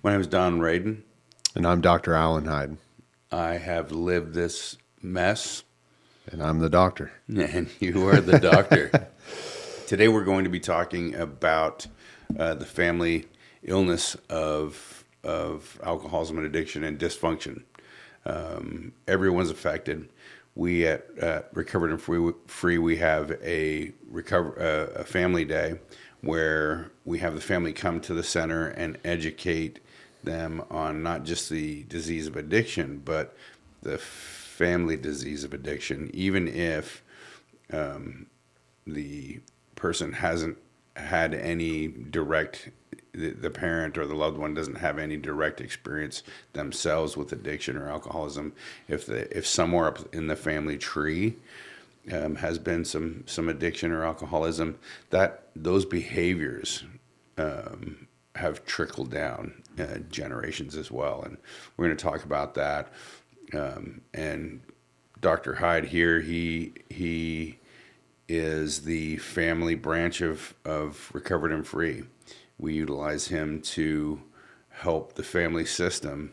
My name is Don Radin. And I'm Dr. Alan Hyde. I have lived this mess, And I'm the doctor. and you are the doctor. Today we're going to be talking about the family illness of alcoholism and addiction and dysfunction. Everyone's affected. We at Recovered and Free, we have a family day where we have the family come to the center and educate them on not just the disease of addiction, but the family disease of addiction, even if the person hasn't had any direct, the parent or the loved one doesn't have any direct experience themselves with addiction or alcoholism. If somewhere up in the family tree has been some addiction or alcoholism, that those behaviors have trickled down generations as well, and we're going to talk about that. And Dr. Hyde here, he is the family branch of Recovered and Free. We utilize him to help the family system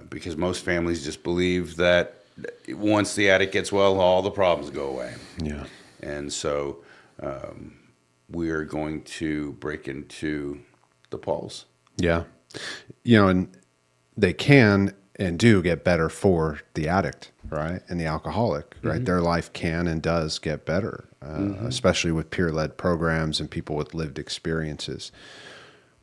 because most families just believe that once the addict gets well, all the problems go away. Yeah. And so we are going to break into the pulse. Yeah. And they can and do get better for the addict, right? And the alcoholic, right? Mm-hmm. Their life can and does get better, especially with peer-led programs and people with lived experiences.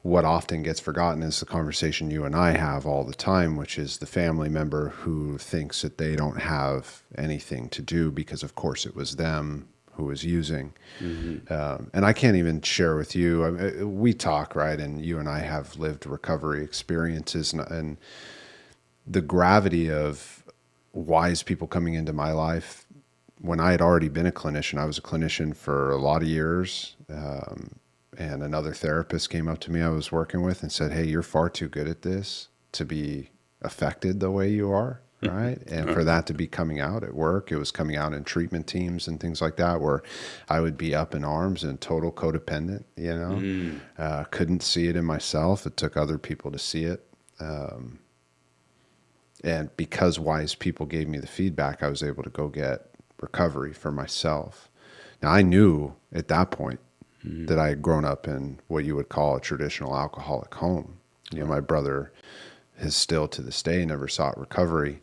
What often gets forgotten is the conversation you and I have all the time, which is the family member who thinks that they don't have anything to do because, of course, it was them who was using. Mm-hmm. And I can't even share with you. We talk, right? And you and I have lived recovery experiences, and the gravity of wise people coming into my life. When I had already been a clinician, I was a clinician for a lot of years. And another therapist came up to me I was working with and said, "Hey, you're far too good at this to be affected the way you are." Right. And for that to be coming out at work, it was coming out in treatment teams and things like that, where I would be up in arms and total codependent, couldn't see it in myself. It took other people to see it. And because wise people gave me the feedback, I was able to go get recovery for myself. Now, I knew at that point that I had grown up in what you would call a traditional alcoholic home. My brother has still to this day never sought recovery.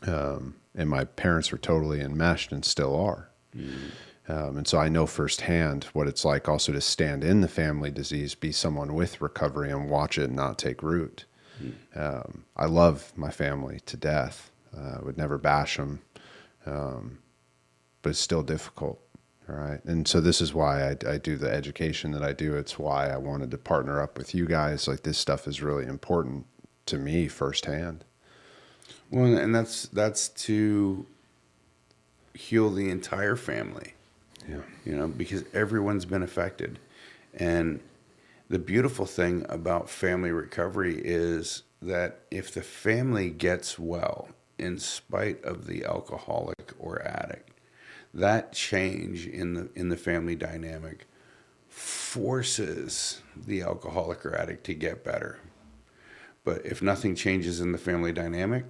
And my parents were totally enmeshed and still are. And so I know firsthand what it's like also to stand in the family disease, be someone with recovery and watch it not take root. I love my family to death. I would never bash them, but it's still difficult, right? And so this is why I do the education that I do. It's why I wanted to partner up with you guys. Like, this stuff is really important to me firsthand. Well, and that's to heal the entire family. Yeah. Because everyone's been affected. And the beautiful thing about family recovery is that if the family gets well, in spite of the alcoholic or addict, that change in the family dynamic forces the alcoholic or addict to get better. But if nothing changes in the family dynamic,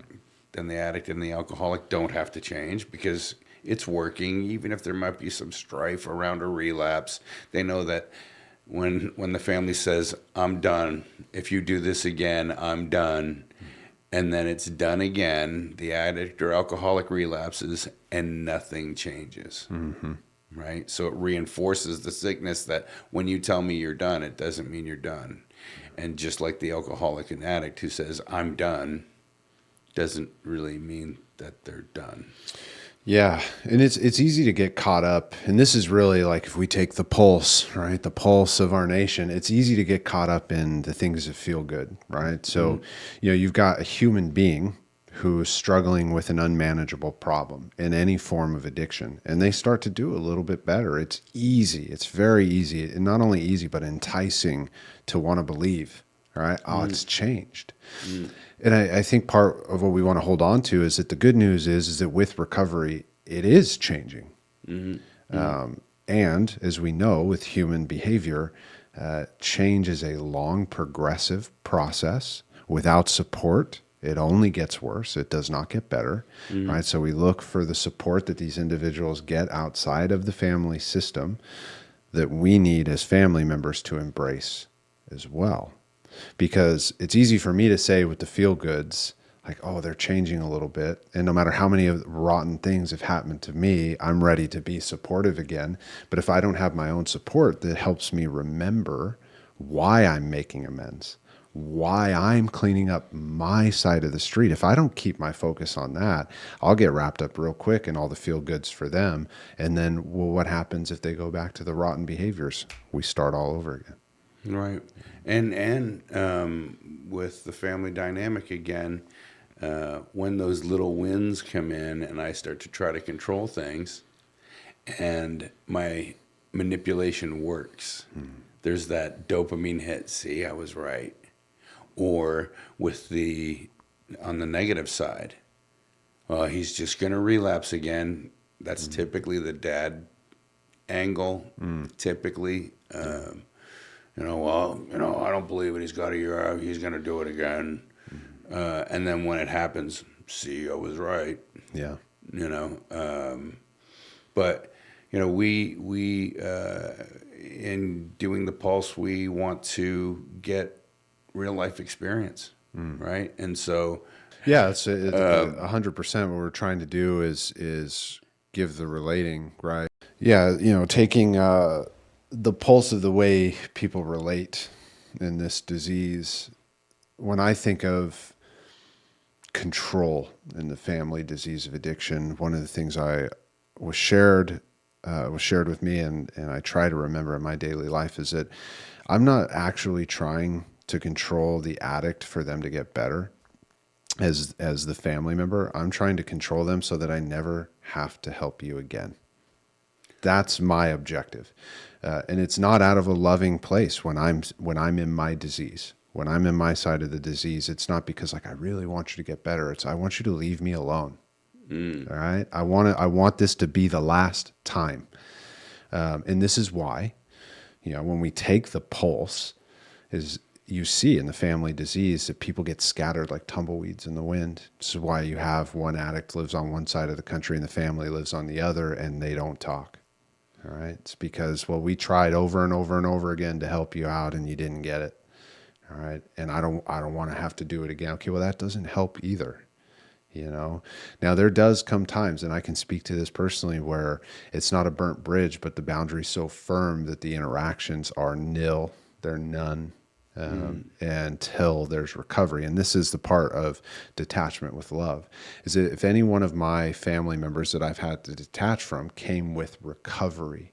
then the addict and the alcoholic don't have to change because it's working. Even if there might be some strife around a relapse, they know that when the family says, "I'm done. If you do this again, I'm done," and then it's done again, the addict or alcoholic relapses and nothing changes. Mm-hmm. Right? So it reinforces the sickness that when you tell me you're done, it doesn't mean you're done. And just like the alcoholic and addict who says, "I'm done," doesn't really mean that they're done. Yeah, and it's easy to get caught up, and this is really like if we take the pulse, right, the pulse of our nation, it's easy to get caught up in the things that feel good, right? So, you've got a human being who is struggling with an unmanageable problem in any form of addiction, and they start to do a little bit better. It's easy. It's very easy, and not only easy, but enticing to want to believe, right? Oh, it's changed. And I think part of what we want to hold on to is that the good news is that with recovery, it is changing. And as we know, with human behavior, Change is a long, progressive process. Without support, it only gets worse. It does not get better, right? So we look for the support that these individuals get outside of the family system that we need as family members to embrace as well. Because it's easy for me to say with the feel goods, like, oh, they're changing a little bit. And no matter how many of the rotten things have happened to me, I'm ready to be supportive again. But if I don't have my own support that helps me remember why I'm making amends, why I'm cleaning up my side of the street, if I don't keep my focus on that, I'll get wrapped up real quick in all the feel goods for them. And then, well, what happens if they go back to the rotten behaviors? We start all over again. Right. And with the family dynamic again, when those little wins come in and I start to try to control things and my manipulation works, there's that dopamine hit. See, I was right. Or with on the negative side, well, he's just going to relapse again. That's typically the dad angle. Typically, I don't believe it. He's got a year out. He's going to do it again. And then when it happens, see, I was right. Yeah. But we in doing the pulse, we want to get real life experience, right? And so, yeah, it's 100%. What we're trying to do is give the relating, right? Yeah, taking the pulse of the way people relate in this disease. When I think of control in the family disease of addiction, one of the things I was shared with me, and I try to remember in my daily life, is that I'm not actually trying to control the addict for them to get better as the family member. I'm trying to control them so that I never have to help you again. That's my objective. And it's not out of a loving place when I'm in my disease. When I'm in my side of the disease, it's not because I really want you to get better. It's I want you to leave me alone. All right. I want this to be the last time. And this is why, when we take the pulse, is you see in the family disease that people get scattered like tumbleweeds in the wind. This is why you have one addict lives on one side of the country and the family lives on the other, and they don't talk. All right. It's because, well, we tried over and over and over again to help you out and you didn't get it. All right. And I don't want to have to do it again. Okay. Well, that doesn't help either. Now there does come times, and I can speak to this personally, where it's not a burnt bridge, but the boundary's so firm that the interactions are nil. They're none. Until there's recovery. And this is the part of detachment with love, is that if any one of my family members that I've had to detach from came with recovery,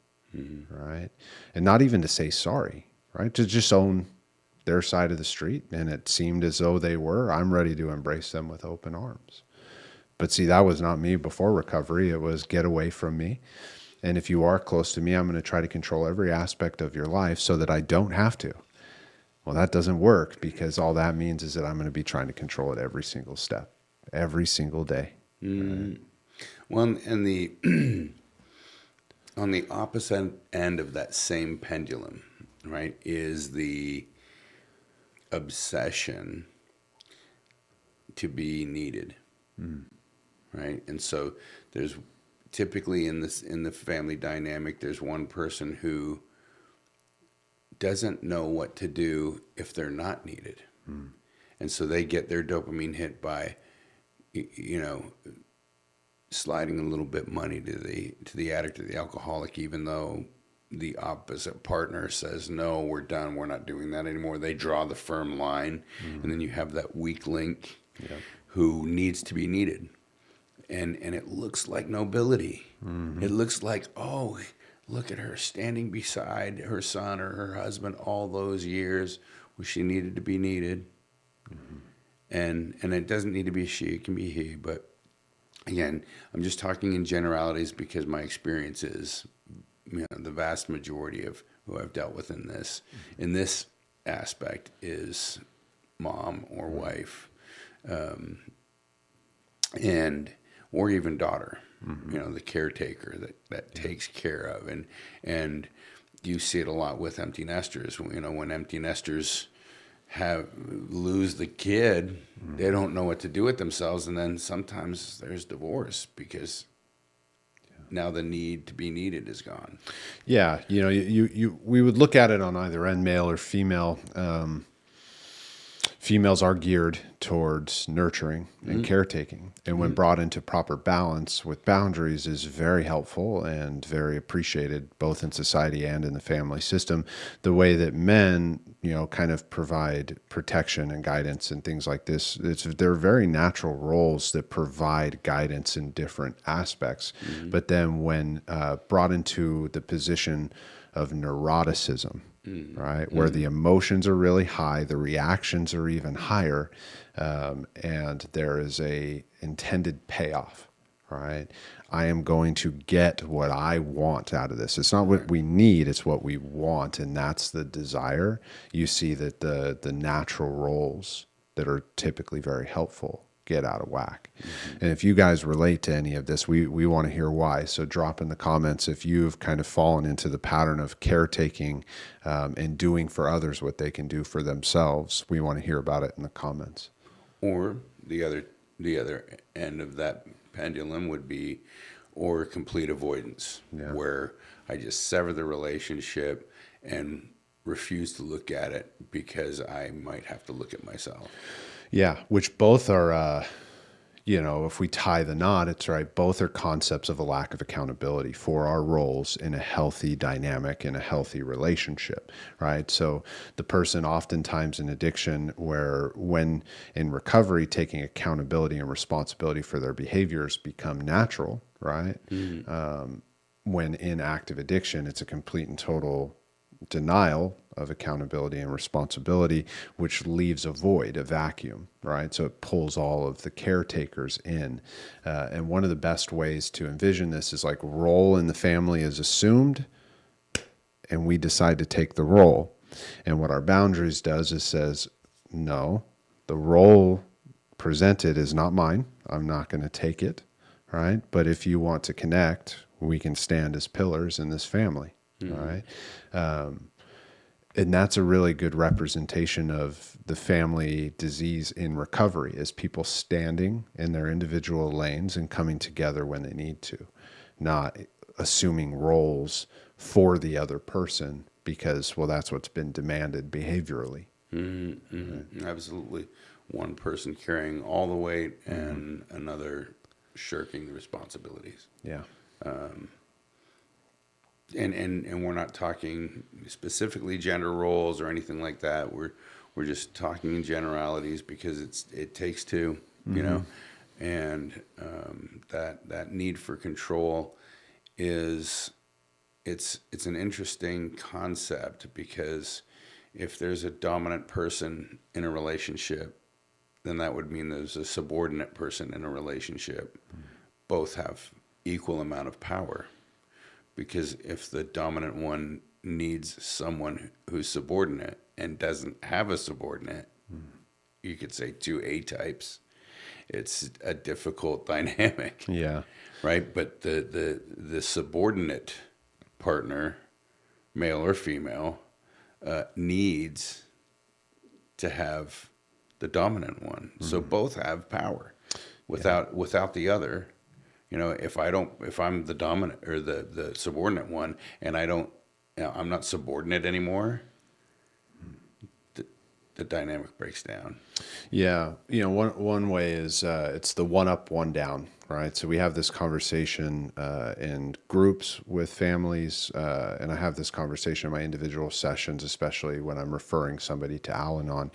right? And not even to say sorry, right? To just own their side of the street. And it seemed as though they were, I'm ready to embrace them with open arms. But see, that was not me before recovery. It was get away from me. And if you are close to me, I'm going to try to control every aspect of your life so that I don't have to. Well, that doesn't work, because all that means is that I'm going to be trying to control it every single step, every single day. Right? Well, and on the opposite end of that same pendulum, right, is the obsession to be needed, right? And so there's typically in the family dynamic, there's one person who doesn't know what to do if they're not needed. And so they get their dopamine hit by, sliding a little bit money to the addict or the alcoholic, even though the opposite partner says, no, we're done. We're not doing that anymore. They draw the firm line. And then you have that weak link who needs to be needed. And it looks like nobility. It looks like, oh, look at her standing beside her son or her husband all those years where she needed to be needed. And it doesn't need to be she, it can be he. But again, I'm just talking in generalities because my experience is, the vast majority of who I've dealt with in this aspect is mom or wife, or even daughter. The caretaker that takes care of, and you see it a lot with empty nesters. You know, when empty nesters have lose the kid, they don't know what to do with themselves, and then sometimes there's divorce because now the need to be needed is gone. Yeah, you know, we would look at it on either end, male or female. Females are geared towards nurturing and caretaking, and when brought into proper balance with boundaries is very helpful and very appreciated both in society and in the family system. The way that men, you know, kind of provide protection and guidance and things like this, they're very natural roles that provide guidance in different aspects. But then when brought into the position of neuroticism, right, where the emotions are really high, the reactions are even higher, and there is a intended payoff, right? I am going to get what I want out of this. It's not what we need, it's what we want, and that's the desire. You see that the natural roles that are typically very helpful get out of whack. And if you guys relate to any of this, we want to hear why. So drop in the comments if you've kind of fallen into the pattern of caretaking and doing for others what they can do for themselves. We want to hear about it in the comments. Or the other end of that pendulum would be, or complete avoidance, where I just sever the relationship and refuse to look at it because I might have to look at myself. Yeah, which both are, you know, if we tie the knot, it's right. Both are concepts of a lack of accountability for our roles in a healthy dynamic, in a healthy relationship, right? So the person oftentimes in addiction, where when in recovery, taking accountability and responsibility for their behaviors become natural, right? When in active addiction, it's a complete and total denial of accountability and responsibility, which leaves a void, a vacuum, right? So it pulls all of the caretakers in. And one of the best ways to envision this is like role in the family is assumed, and we decide to take the role. And what our boundaries does is says, no, the role presented is not mine. I'm not going to take it, right? But if you want to connect, we can stand as pillars in this family. All right. And that's a really good representation of the family disease in recovery, is people standing in their individual lanes and coming together when they need to, not assuming roles for the other person because, well, that's what's been demanded behaviorally. Absolutely. One person carrying all the weight and another shirking the responsibilities. Yeah. And we're not talking specifically gender roles or anything like that. We're just talking in generalities because it takes two, you know, and that need for control it's an interesting concept, because if there's a dominant person in a relationship, then that would mean there's a subordinate person in a relationship. Both have equal amount of power. Because if the dominant one needs someone who's subordinate and doesn't have a subordinate, you could say two A types. It's a difficult dynamic. Yeah. Right? But the subordinate partner, male or female, needs to have the dominant one. So both have power. Without the other, you know, if I'm the dominant or the subordinate one, and I'm not subordinate anymore, the dynamic breaks down. Yeah. You know, one way is it's the one up, one down, right? So we have this conversation in groups with families, and I have this conversation in my individual sessions, especially when I'm referring somebody to Al-Anon,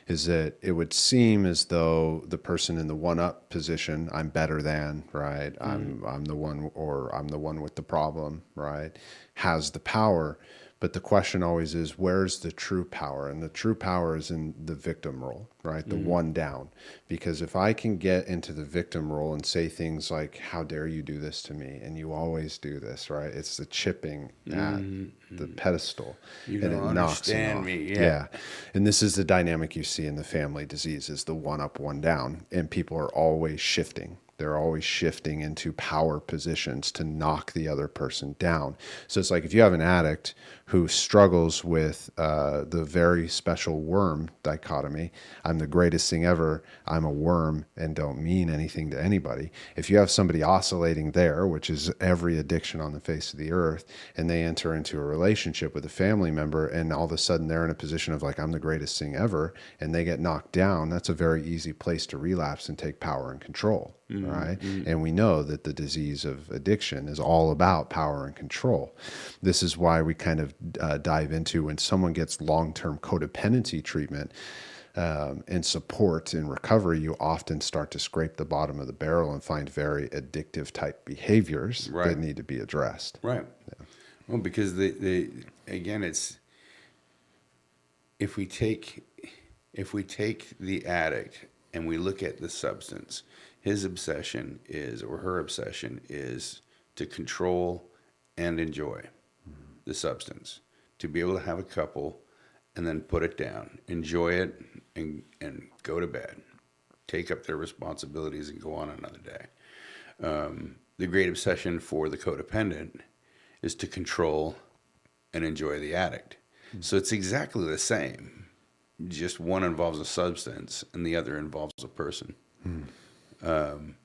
is that it would seem as though the person in the one up position, I'm better than, right? I'm the one, or I'm the one with the problem, right? Has the power. But the question always is, where's the true power? And the true power is in the victim role, right? The one down. Because if I can get into the victim role and say things like, how dare you do this to me? And you always do this, right? It's the chipping at the pedestal. You and don't it knocks them understand off. me. Yeah. And this is the dynamic you see in the family disease, is the one up, one down. And people are always shifting. They're always shifting into power positions to knock the other person down. So it's like if you have an addict who struggles with the very special worm dichotomy, I'm the greatest thing ever, I'm a worm and don't mean anything to anybody. If you have somebody oscillating there, which is every addiction on the face of the earth, and they enter into a relationship with a family member and all of a sudden they're in a position of like, I'm the greatest thing ever, and they get knocked down, that's a very easy place to relapse and take power and control. Right. And we know that the disease of addiction is all about power and control. This is why we kind of dive into when someone gets long-term codependency treatment and support in recovery, you often start to scrape the bottom of the barrel and find very addictive type behaviors that need to be addressed. Right. Yeah. Well, because again, it's if we take the addict and we look at the substance, his obsession is, or her obsession is, to control and enjoy the substance, to be able to have a couple and then put it down, enjoy it, and go to bed, take up their responsibilities and go on another day. The great obsession for the codependent is to control and enjoy the addict. So it's exactly the same, just one involves a substance and the other involves a person. And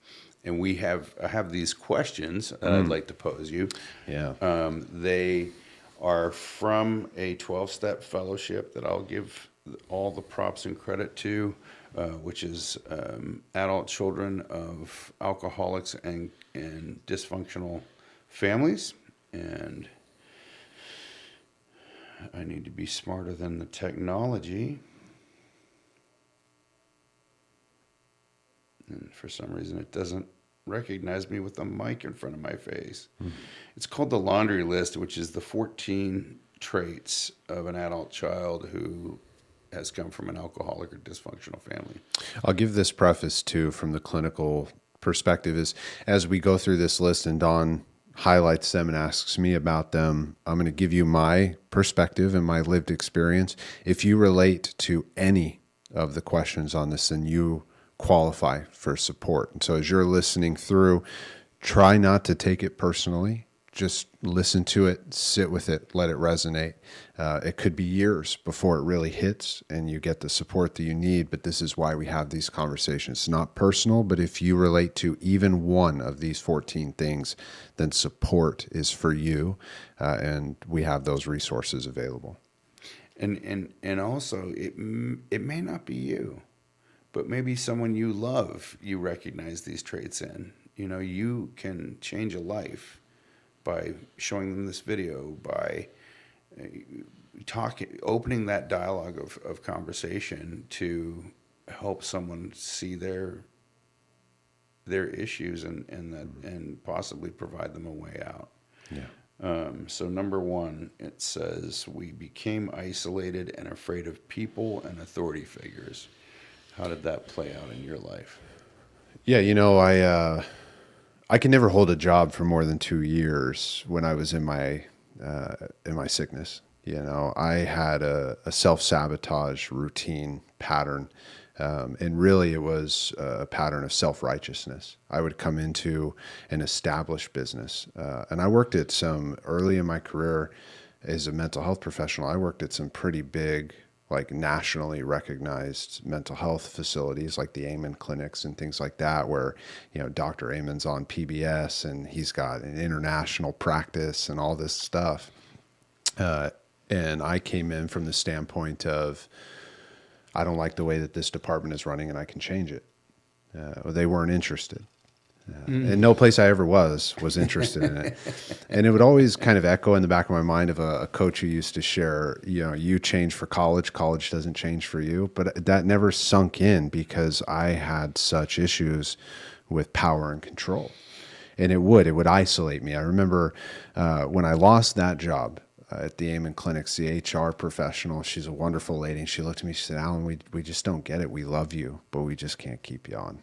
I have these questions that I'd like to pose you. Yeah. They are from a 12-step fellowship that I'll give all the props and credit to, which is adult children of alcoholics and dysfunctional families. And I need to be smarter than the technology. And for some reason, it doesn't recognize me with the mic in front of my face. It's called the laundry list, which is the 14 traits of an adult child who has come from an alcoholic or dysfunctional family. I'll give this preface too from the clinical perspective is as we go through this list and Dawn highlights them and asks me about them, I'm going to give you my perspective and my lived experience. If you relate to any of the questions on this, then you qualify for support. And so as you're listening through, try not to take it personally. Just listen to it, sit with it, let it resonate. It could be years before it really hits and you get the support that you need, but this is why we have these conversations. It's not personal, but if you relate to even one of these 14 things, then support is for you, and we have those resources available. And also, it may not be you, but maybe someone you love, you recognize these traits in. You know, you can change a life by showing them this video, by opening that dialogue of conversation to help someone see their issues and possibly provide them a way out. Yeah. So number one, it says, we became isolated and afraid of people and authority figures. How did that play out in your life? Yeah, you know, I can never hold a job for more than 2 years when I was in my sickness. You know, I had a self-sabotage routine pattern, and really it was a pattern of self-righteousness. I would come into an established business, and I worked at early in my career as a mental health professional, I worked at some pretty big, like nationally recognized mental health facilities like the Amen clinics and things like that, where, you know, Dr. Amen's on PBS and he's got an international practice and all this stuff. And I came in from the standpoint of, I don't like the way that this department is running and I can change it. They weren't interested. And no place I ever was interested in it. And it would always kind of echo in the back of my mind of a coach who used to share, you know, you change for college doesn't change for you. But that never sunk in because I had such issues with power and control. And it would isolate me. I remember when I lost that job at the Amen Clinics, the HR professional, she's a wonderful lady. And she looked at me, she said, Alan, we just don't get it. We love you, but we just can't keep you on.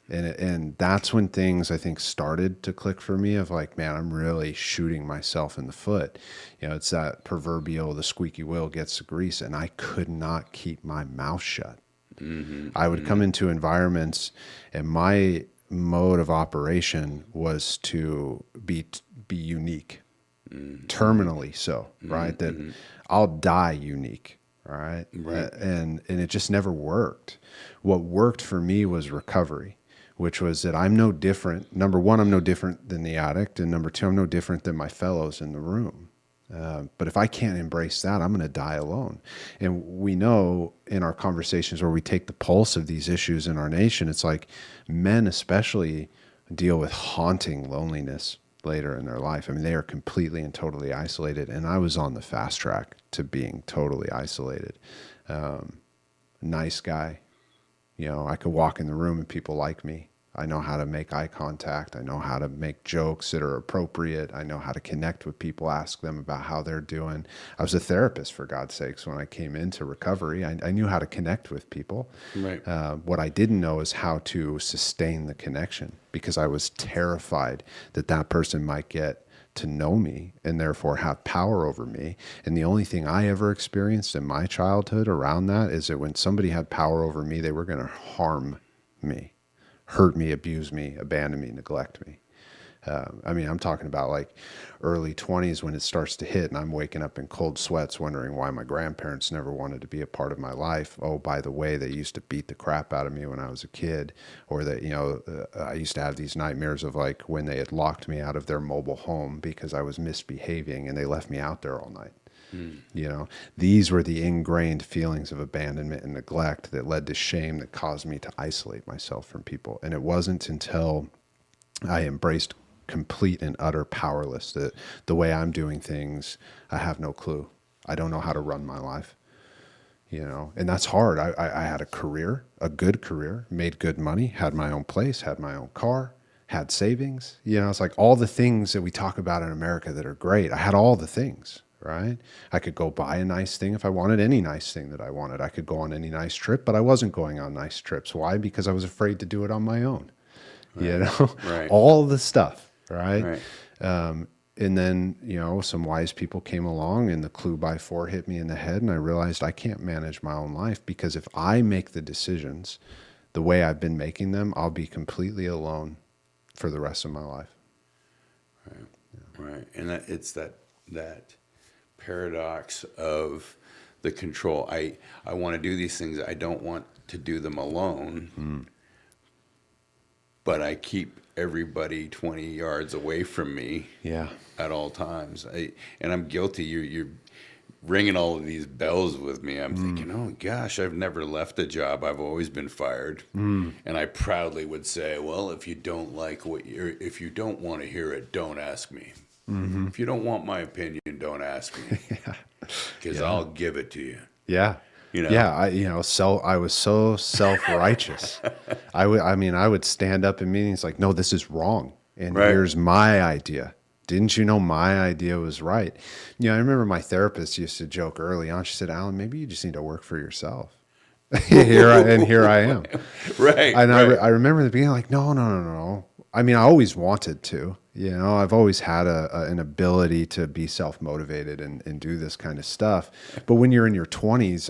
And that's when things, I think, started to click for me of like, man, I'm really shooting myself in the foot. You know, it's that proverbial, the squeaky wheel gets the grease, and I could not keep my mouth shut. I would come into environments and my mode of operation was to be unique, terminally so, right? That I'll die unique, right? Right. And it just never worked. What worked for me was recovery, which was that I'm no different. Number one, I'm no different than the addict, and number two, I'm no different than my fellows in the room. But if I can't embrace that, I'm going to die alone. And we know in our conversations where we take the pulse of these issues in our nation, it's like men especially deal with haunting loneliness later in their life. I mean, they are completely and totally isolated. And I was on the fast track to being totally isolated. Nice guy. You know, I could walk in the room and people like me. I know how to make eye contact. I know how to make jokes that are appropriate. I know how to connect with people, ask them about how they're doing. I was a therapist, for God's sakes, when I came into recovery. I knew how to connect with people. Right. What I didn't know is how to sustain the connection, because I was terrified that that person might get to know me and therefore have power over me. And the only thing I ever experienced in my childhood around that is that when somebody had power over me, they were going to harm me, hurt me, abuse me, abandon me, neglect me. I mean, I'm talking about like early 20s when it starts to hit and I'm waking up in cold sweats wondering why my grandparents never wanted to be a part of my life. Oh, by the way, they used to beat the crap out of me when I was a kid, or that, you know, I used to have these nightmares of like when they had locked me out of their mobile home because I was misbehaving and they left me out there all night. You know, these were the ingrained feelings of abandonment and neglect that led to shame that caused me to isolate myself from people. And it wasn't until I embraced complete and utter powerless, that the way I'm doing things, I have no clue. I don't know how to run my life, you know, and that's hard. I had a career, a good career, made good money, had my own place, had my own car, had savings. You know, it's like all the things that we talk about in America that are great. I had all the things. Right? I could go buy a nice thing if I wanted, any nice thing that I wanted. I could go on any nice trip, but I wasn't going on nice trips. Why? Because I was afraid to do it on my own. Right. You know, Right. all the stuff. Right. Right. And then, you know, some wise people came along and the clue by 4 hit me in the head. And I realized I can't manage my own life, because if I make the decisions the way I've been making them, I'll be completely alone for the rest of my life. Right. Yeah. Right. And it's that paradox of the control. I want to do these things. I don't want to do them alone, but I keep everybody 20 yards away from me. Yeah. At all times. And I'm guilty. You're ringing all of these bells with me. I'm thinking, oh gosh, I've never left a job. I've always been fired. And I proudly would say, well, if you don't like if you don't want to hear it, don't ask me. If you don't want my opinion, don't ask me, because I'll give it to you. Yeah. You know? Yeah. I was so self-righteous. I would stand up in meetings like, no, this is wrong. And here's my idea. Didn't you know my idea was right? You know, I remember my therapist used to joke early on. She said, Alan, maybe you just need to work for yourself. Here I am. Right. And right. I remember in the beginning, like, no. I mean, I always wanted to, you know, I've always had an ability to be self-motivated and do this kind of stuff. But when you're in your 20s,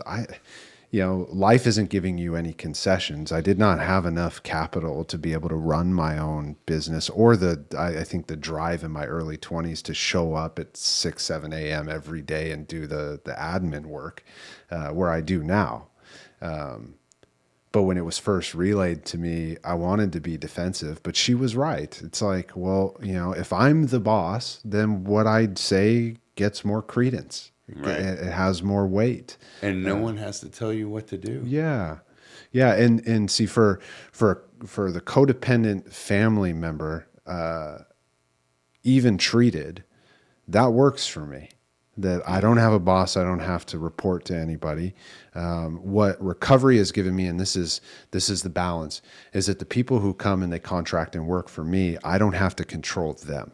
you know, life isn't giving you any concessions. I did not have enough capital to be able to run my own business, or I think the drive in my early 20s to show up at 6, 7 a.m. every day and do the admin work where I do now. But when it was first relayed to me, I wanted to be defensive, but she was right. It's like, well, you know, if I'm the boss, then what I'd say gets more credence. Right. It has more weight. And no one has to tell you what to do. Yeah. Yeah. And see, for the codependent family member, even treated, that works for me. That I don't have a boss, I don't have to report to anybody. What recovery has given me, and this is the balance, is that the people who come and they contract and work for me, I don't have to control them,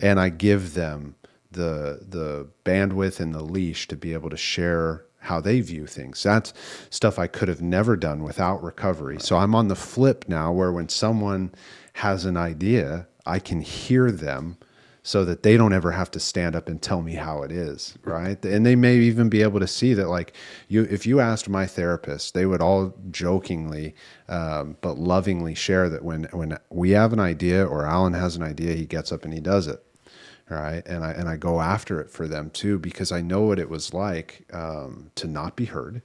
and I give them the bandwidth and the leash to be able to share how they view things. That's stuff I could have never done without recovery. Right. So I'm on the flip now, where when someone has an idea, I can hear them so that they don't ever have to stand up and tell me how it is, right? And they may even be able to see that, like, if you asked my therapist, they would all jokingly, but lovingly share that when we have an idea or Alan has an idea, he gets up and he does it, right? And I go after it for them too, because I know what it was like to not be heard.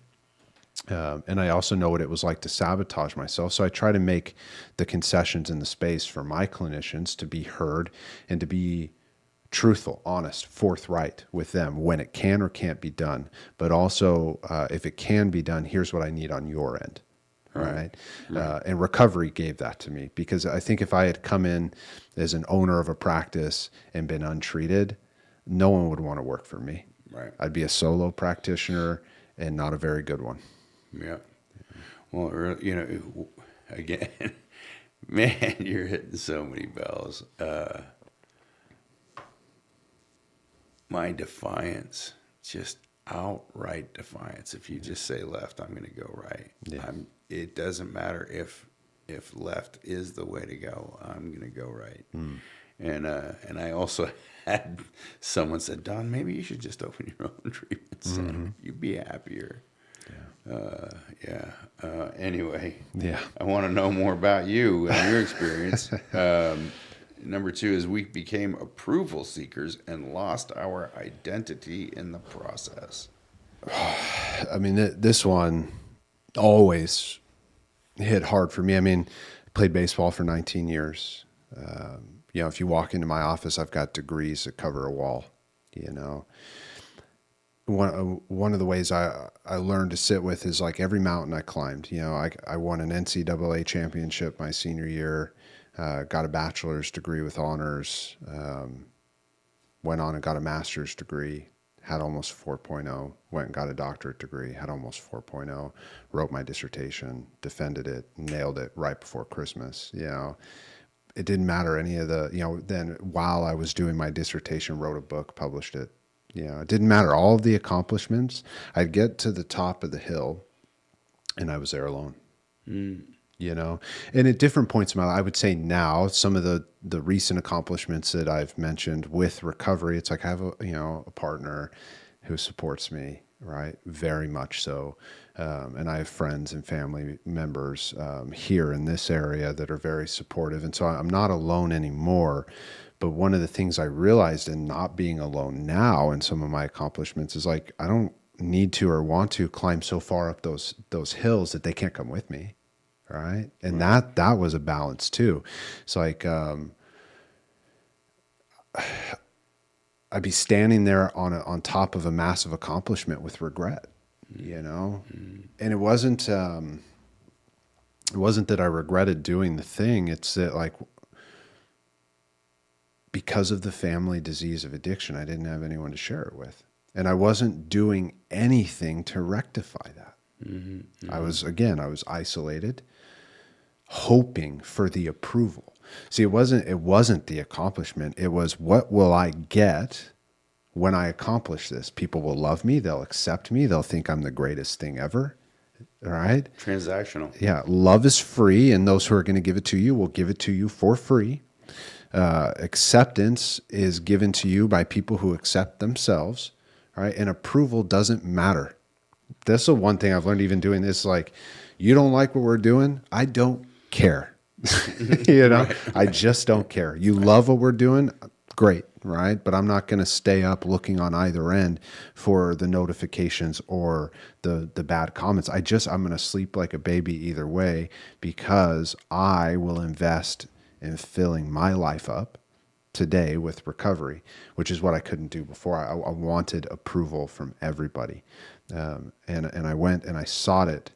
And I also know what it was like to sabotage myself. So I try to make the concessions in the space for my clinicians to be heard and to be truthful, honest, forthright with them when it can or can't be done. But also, if it can be done, here's what I need on your end. Right. And recovery gave that to me, because I think if I had come in as an owner of a practice and been untreated, no one would want to work for me. Right. I'd be a solo practitioner and not a very good one. Yeah. Well, you know, again, man, you're hitting so many bells. My defiance, just outright defiance. If you just say left, I'm going to go right. Yeah. It doesn't matter if left is the way to go. I'm going to go right. And I also had someone said, Don, maybe you should just open your own treatment center. You'd be happier. Anyway, I want to know more about you and your experience. Number 2 is we became approval seekers and lost our identity in the process. I mean, this one always hit hard for me. I mean, I played baseball for 19 years. You know, if you walk into my office, I've got degrees that cover a wall, you know. One of the ways I learned to sit with is, like, every mountain I climbed. You know, I won an NCAA championship my senior year, got a bachelor's degree with honors, went on and got a master's degree, had almost 4.0, went and got a doctorate degree, had almost 4.0, wrote my dissertation, defended it, nailed it right before Christmas. You know, it didn't matter any of the, you know, then while I was doing my dissertation, wrote a book, published it. You know, it didn't matter all of the accomplishments. I'd get to the top of the hill and I was there alone. You know, and at different points in my life, I would say now, some of the recent accomplishments that I've mentioned with recovery, it's like I have a partner who supports me, right? Very much so. And I have friends and family members here in this area that are very supportive. And so I'm not alone anymore. But one of the things I realized in not being alone now in some of my accomplishments is, like, I don't need to or want to climb so far up those hills that they can't come with me. Right. And that was a balance too. It's like, I'd be standing there on top of a massive accomplishment with regret, you know, and it wasn't that I regretted doing the thing. It's that, like, because of the family disease of addiction, I didn't have anyone to share it with. And I wasn't doing anything to rectify that. I was isolated, hoping for the approval. See, it wasn't the accomplishment. It was, what will I get when I accomplish this? People will love me. They'll accept me. They'll think I'm the greatest thing ever. All right. Transactional. Yeah. Love is free. And those who are going to give it to you will give it to you for free. Acceptance is given to you by people who accept themselves. All right. And approval doesn't matter. That's the one thing I've learned even doing this. Like, you don't like what we're doing? I don't care. You know, right. I just don't care. You love what we're doing? Great. Right. But I'm not going to stay up looking on either end for the notifications or the bad comments. I'm going to sleep like a baby either way, because I will invest in filling my life up today with recovery, which is what I couldn't do before. I wanted approval from everybody. And I went and I sought it,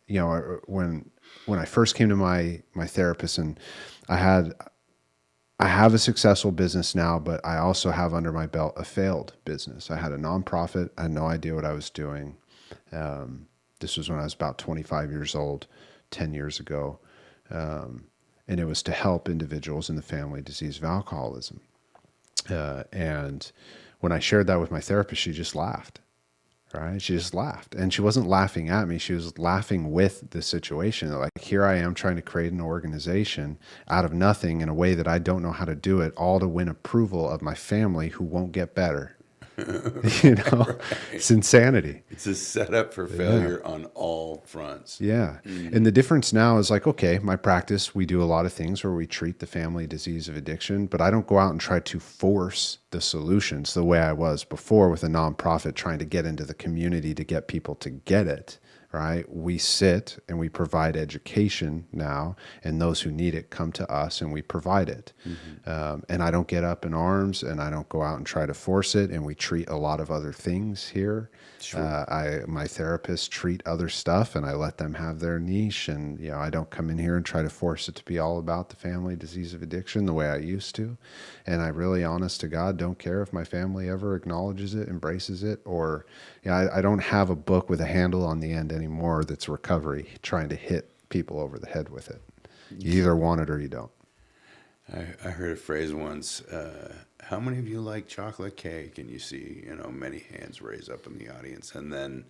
you know, when I first came to my therapist, and I have a successful business now, but I also have under my belt a failed business. I had a nonprofit. I had no idea what I was doing. This was when I was about 25 years old, 10 years ago. And it was to help individuals in the family disease of alcoholism. And when I shared that with my therapist, she just laughed. right? She just laughed. And she wasn't laughing at me. She was laughing with the situation. Like, here I am trying to create an organization out of nothing in a way that I don't know how to do it, all to win approval of my family who won't get better. You know, Right. it's insanity. It's a setup for failure on all fronts. Yeah. And the difference now is like, okay, my practice, we do a lot of things where we treat the family disease of addiction, but I don't go out and try to force the solutions the way I was before with a nonprofit trying to get into the community to get people to get it. Right? We sit and we provide education now, and those who need it come to us and we provide it. And I don't get up in arms and I don't go out and try to force it. And we treat a lot of other things here. Sure. My therapists treat other stuff and I let them have their niche. And, you know, I don't come in here and try to force it to be all about the family disease of addiction the way I used to. And I really, honest to God, don't care if my family ever acknowledges it, embraces it, or, you know, I don't have a book with a handle on the end anymore that's recovery, trying to hit people over the head with it. You either want it or you don't. I heard a phrase once, how many of you like chocolate cake? And you see, you know, many hands raise up in the audience. And then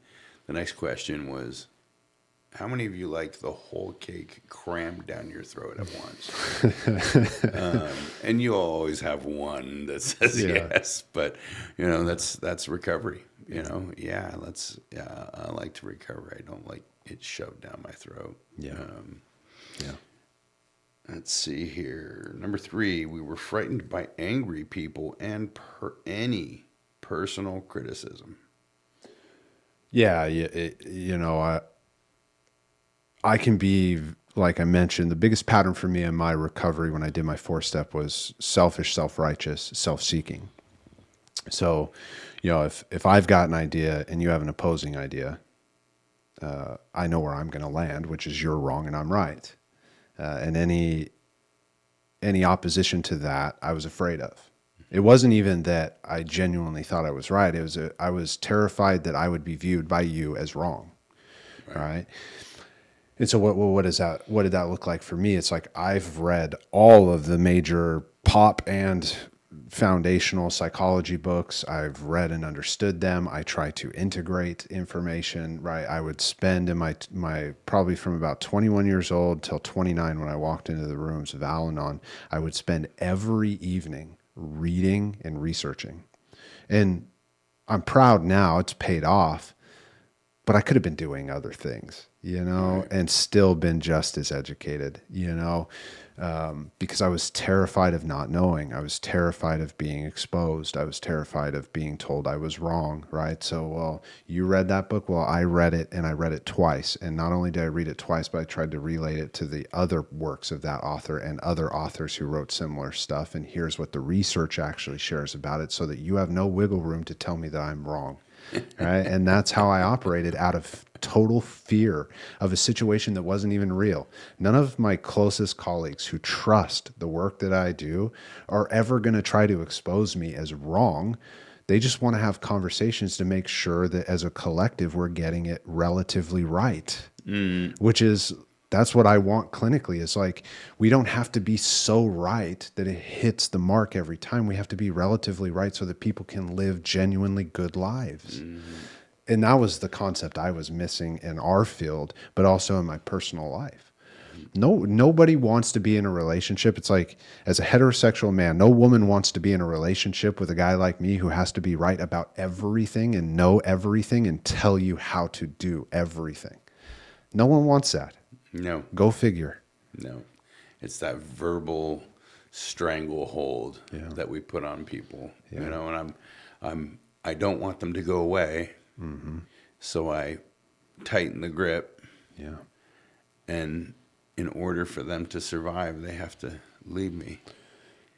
the next question was, how many of you like the whole cake crammed down your throat at once? And you always have one that says yes, but you know, that's recovery. You know, I like to recover. I don't like it shoved down my throat. Yeah. Let's see here. Number 3, we were frightened by angry people and any personal criticism. Yeah. You know, I can be, like I mentioned, the biggest pattern for me in my recovery when I did my 4-step was selfish, self-righteous, self-seeking. So, you know, if I've got an idea and you have an opposing idea, I know where I'm going to land, which is you're wrong and I'm right. And any opposition to that, I was afraid of. It wasn't even that I genuinely thought I was right. It was I was terrified that I would be viewed by you as wrong. Right? And so what is that? What did that look like for me? It's like I've read all of the major pop and foundational psychology books. I've read and understood them. I try to integrate information, right? I would spend in my probably from about 21 years old till 29 when I walked into the rooms of Al-Anon, I would spend every evening reading and researching. And I'm proud now it's paid off, but I could have been doing other things, you know, and still been just as educated, you know, because I was terrified of not knowing. I was terrified of being exposed. I was terrified of being told I was wrong, right? So, well, you read that book? Well, I read it, and I read it twice. And not only did I read it twice, but I tried to relate it to the other works of that author and other authors who wrote similar stuff. And here's what the research actually shares about it so that you have no wiggle room to tell me that I'm wrong. Right. And that's how I operated, out of total fear of a situation that wasn't even real. None of my closest colleagues who trust the work that I do are ever going to try to expose me as wrong. They just want to have conversations to make sure that as a collective, we're getting it relatively right, which is, that's what I want clinically. It's like, we don't have to be so right that it hits the mark every time. We have to be relatively right so that people can live genuinely good lives. And that was the concept I was missing in our field, but also in my personal life. Nobody wants to be in a relationship. It's like, as a heterosexual man, no woman wants to be in a relationship with a guy like me who has to be right about everything and know everything and tell you how to do everything. No one wants that. No. Go figure. No. It's that verbal stranglehold that we put on people. You know, and I don't want them to go away. So I tighten the grip. Yeah. And in order for them to survive, they have to leave me.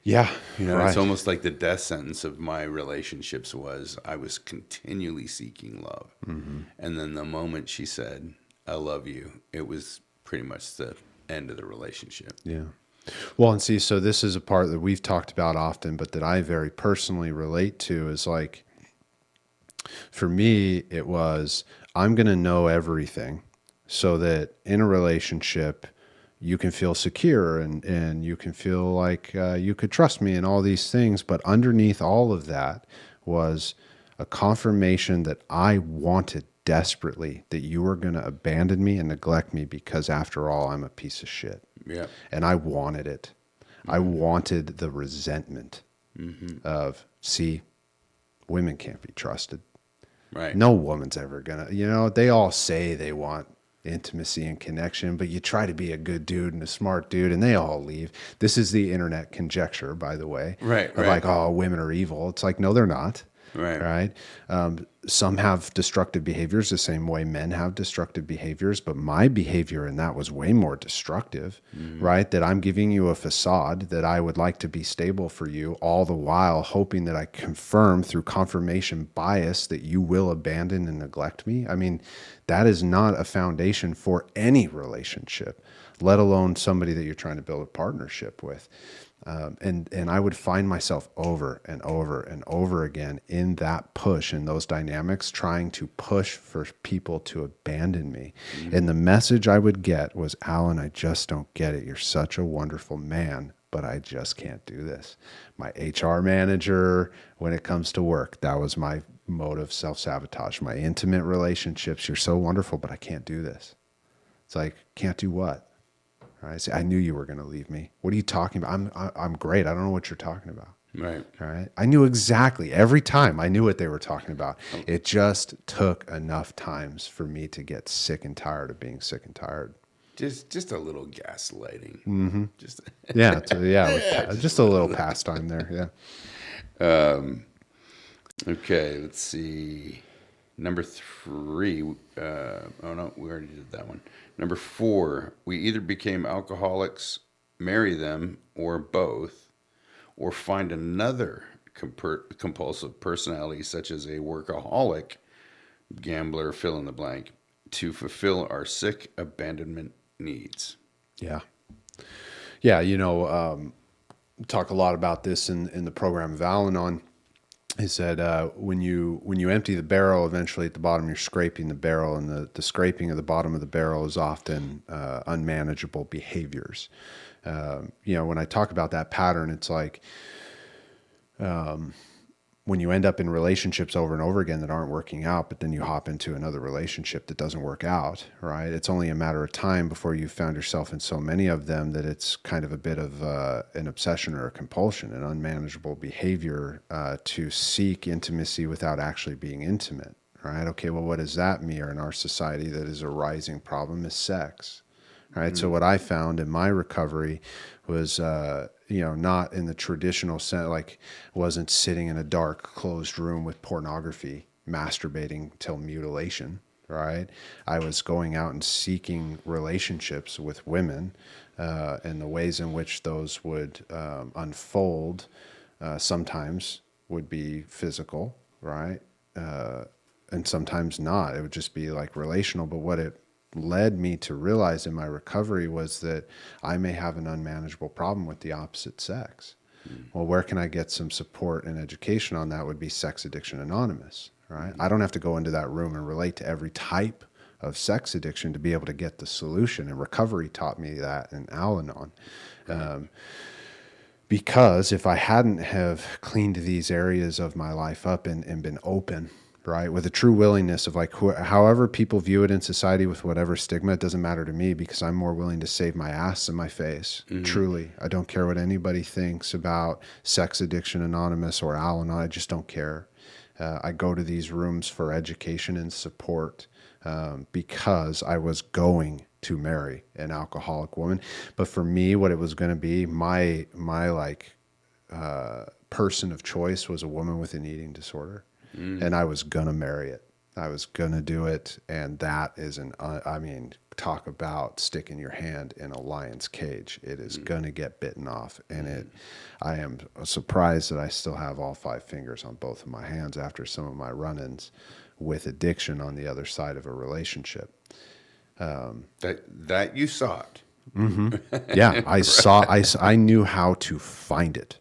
Yeah. You know, it's almost like the death sentence of my relationships was I was continually seeking love. And then the moment she said, I love you, it was pretty much the end of the relationship. Yeah. Well, and see, so this is a part that we've talked about often, but that I very personally relate to is like, for me, it was, I'm going to know everything so that in a relationship, you can feel secure and you can feel like you could trust me and all these things. But underneath all of that was a confirmation that I wanted desperately that you were going to abandon me and neglect me because after all, I'm a piece of shit. Yeah. And I wanted it. I wanted the resentment of, see, women can't be trusted. Right. No woman's ever gonna, they all say they want intimacy and connection, but you try to be a good dude and a smart dude and they all leave. This is the internet conjecture, by the way. Right, Of right. like, oh, women are evil. It's like, no, they're not. Right. Right. Some have destructive behaviors the same way men have destructive behaviors, but my behavior in that was way more destructive, right? That I'm giving you a facade that I would like to be stable for you, all the while hoping that I confirm through confirmation bias that you will abandon and neglect me. I mean, that is not a foundation for any relationship, let alone somebody that you're trying to build a partnership with. And I would find myself over and over and over again in that push, in those dynamics, trying to push for people to abandon me. And the message I would get was, Alan, I just don't get it. You're such a wonderful man, but I just can't do this. My HR manager, when it comes to work, that was my mode of self-sabotage. My intimate relationships, you're so wonderful, but I can't do this. It's like, can't do what? Right? So I knew you were going to leave me. What are you talking about? I'm great. I don't know what you're talking about. Right. Right. I knew exactly every time I knew what they were talking about. It just took enough times for me to get sick and tired of being sick and tired. Just a little gaslighting. Just Yeah. Just a little pastime there. Yeah. okay. Let's see. Number 3. Oh no, we already did that one. Number 4. We either became alcoholics, marry them, or both, or find another compulsive personality, such as a workaholic, gambler, fill in the blank, to fulfill our sick abandonment needs. Yeah. Yeah. Talk a lot about this in the program of Al-Anon. He said, when you empty the barrel, eventually at the bottom, you're scraping the barrel, and the scraping of the bottom of the barrel is often unmanageable behaviors. When I talk about that pattern, it's like when you end up in relationships over and over again that aren't working out, but then you hop into another relationship that doesn't work out, right? It's only a matter of time before you found yourself in so many of them that it's kind of a bit of an obsession or a compulsion, an unmanageable behavior to seek intimacy without actually being intimate, right? Okay, well, what does that mean in our society that is a rising problem is sex, right? So what I found in my recovery was, not in the traditional sense, like wasn't sitting in a dark closed room with pornography, masturbating till mutilation, right? I was going out and seeking relationships with women, and the ways in which those would unfold sometimes would be physical, right? And sometimes not. It would just be like relational, but what it led me to realize in my recovery was that I may have an unmanageable problem with the opposite sex. Well, where can I get some support and education on that would be Sex Addiction Anonymous, right? I don't have to go into that room and relate to every type of sex addiction to be able to get the solution. And recovery taught me that in Al-Anon. Because if I hadn't have cleaned these areas of my life up and been open, right, with a true willingness of like, however people view it in society with whatever stigma, it doesn't matter to me because I'm more willing to save my ass than my face. Truly. I don't care what anybody thinks about Sex Addiction Anonymous or Al-Anon. I just don't care. I go to these rooms for education and support because I was going to marry an alcoholic woman. But for me, what it was going to be, my person of choice was a woman with an eating disorder. And I was going to marry it. I was going to do it. And that is talk about sticking your hand in a lion's cage. It is going to get bitten off. And I am surprised that I still have all 5 fingers on both of my hands after some of my run-ins with addiction on the other side of a relationship. That you sought. Yeah, I knew how to find it.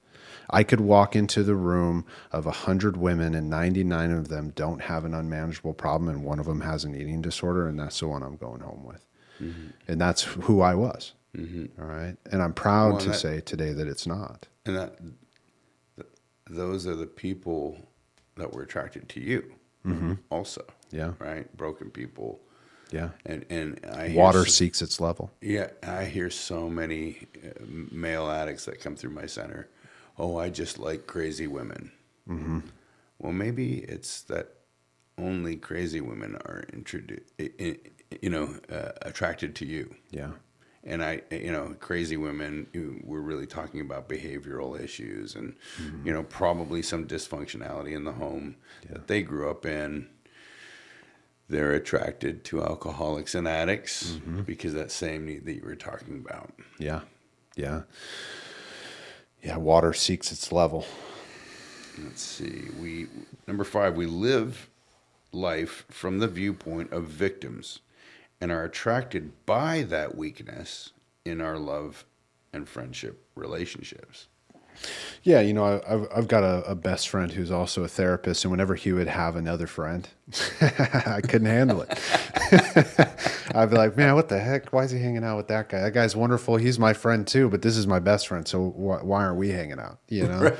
I could walk into the room of 100 women and 99 of them don't have an unmanageable problem and one of them has an eating disorder, and that's the one I'm going home with. And that's who I was. All right. And I'm proud to say today that it's not. And those are the people that were attracted to you also. Yeah. Right. Broken people. Yeah. And I hear Water seeks its level. yeah, I hear so many male addicts that come through my center. Oh, I just like crazy women. Well, maybe it's that only crazy women are attracted to you. Yeah. And crazy women, we're really talking about behavioral issues and, probably some dysfunctionality in the home that they grew up in. They're attracted to alcoholics and addicts because that same need that you were talking about. Yeah. Yeah. Yeah. Water seeks its level. Let's see. Number 5, we live life from the viewpoint of victims and are attracted by that weakness in our love and friendship relationships. Yeah, I've got a best friend who's also a therapist, and whenever he would have another friend, I couldn't handle it. I'd be like, man, what the heck? Why is he hanging out with that guy? That guy's wonderful. He's my friend too, but this is my best friend. So why aren't we hanging out? Right.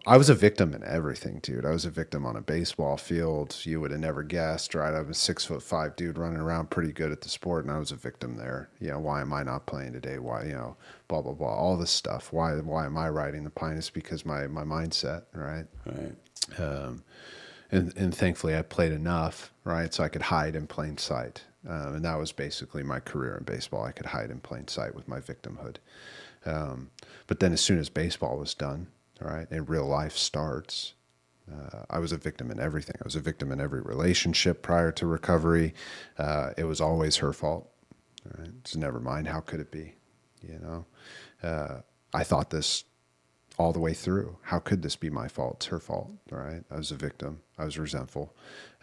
I was a victim in everything, dude. I was a victim on a baseball field. You would have never guessed, right? I was a 6'5" dude running around pretty good at the sport, and I was a victim there. Why am I not playing today? Why, blah, blah, blah, all this stuff. Why am I riding the pine? It's because my mindset, right? Right. And thankfully I played enough, right? So I could hide in plain sight. And that was basically my career in baseball. I could hide in plain sight with my victimhood. But then as soon as baseball was done, right, and real life starts, I was a victim in everything. I was a victim in every relationship prior to recovery. It was always her fault. Right? So never mind, how could it be? I thought this all the way through. How could this be my fault? It's her fault, right? I was a victim. I was resentful.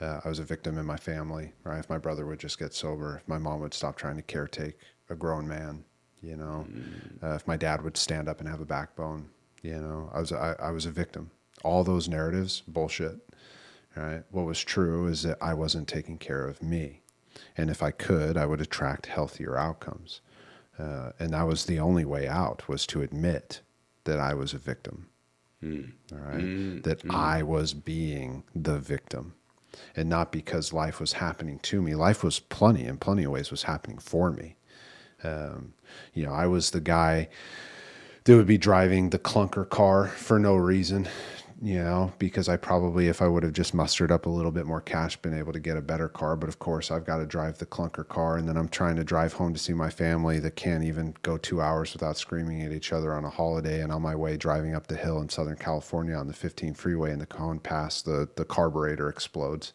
I was a victim in my family, right? If my brother would just get sober, if my mom would stop trying to caretake a grown man, if my dad would stand up and have a backbone, I was a victim. All those narratives, bullshit, right? What was true is that I wasn't taking care of me. And if I could, I would attract healthier outcomes. And that was the only way out, was to admit that I was a victim, all right? That I was being the victim, and not because life was happening to me. Life was in plenty of ways was happening for me. I was the guy that would be driving the clunker car for no reason, because I probably, if I would have just mustered up a little bit more cash, been able to get a better car. But of course, I've got to drive the clunker car, and then I'm trying to drive home to see my family that can't even go 2 hours without screaming at each other on a holiday. And on my way driving up the hill in Southern California on the 15 freeway in the Cajon Pass, the carburetor explodes.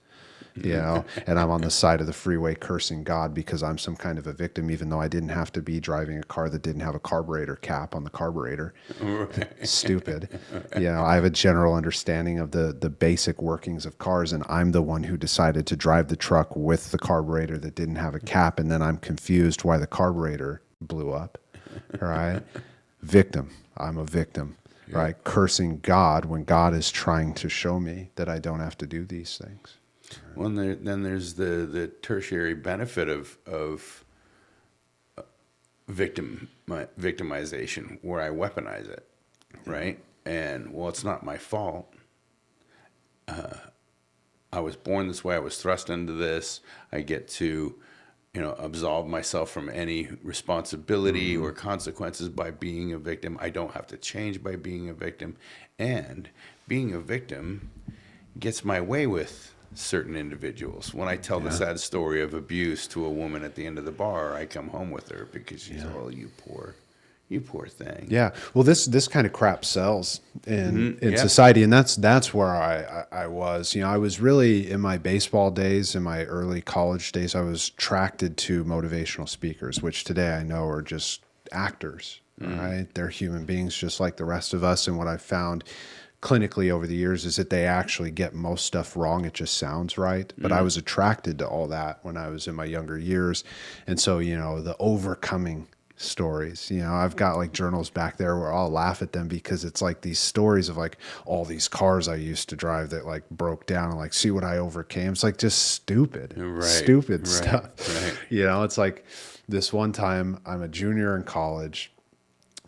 And I'm on the side of the freeway cursing God because I'm some kind of a victim, even though I didn't have to be driving a car that didn't have a carburetor cap on the carburetor. Right. Stupid. I have a general understanding of the basic workings of cars, and I'm the one who decided to drive the truck with the carburetor that didn't have a cap, and then I'm confused why the carburetor blew up. Right? Victim. I'm a victim. Yeah. Right? Cursing God when God is trying to show me that I don't have to do these things. Well, then there's the tertiary benefit of victimization, where I weaponize it, right? And, well, it's not my fault. I was born this way. I was thrust into this. I get to, absolve myself from any responsibility or consequences by being a victim. I don't have to change by being a victim. And being a victim gets my way with certain individuals. When I tell the sad story of abuse to a woman at the end of the bar, I come home with her because she's, oh, you poor thing. Yeah. Well, this kind of crap sells in society, and that's where I was. I was really, in my baseball days, in my early college days, I was attracted to motivational speakers, which today I know are just actors. Right? They're human beings just like the rest of us. And what I've found clinically over the years is that they actually get most stuff wrong. It just sounds right. But I was attracted to all that when I was in my younger years. And so, the overcoming stories, I've got like journals back there where I'll laugh at them because it's like these stories of like all these cars I used to drive that like broke down and like, see what I overcame. It's like just stupid stuff. Right. It's like this one time I'm a junior in college.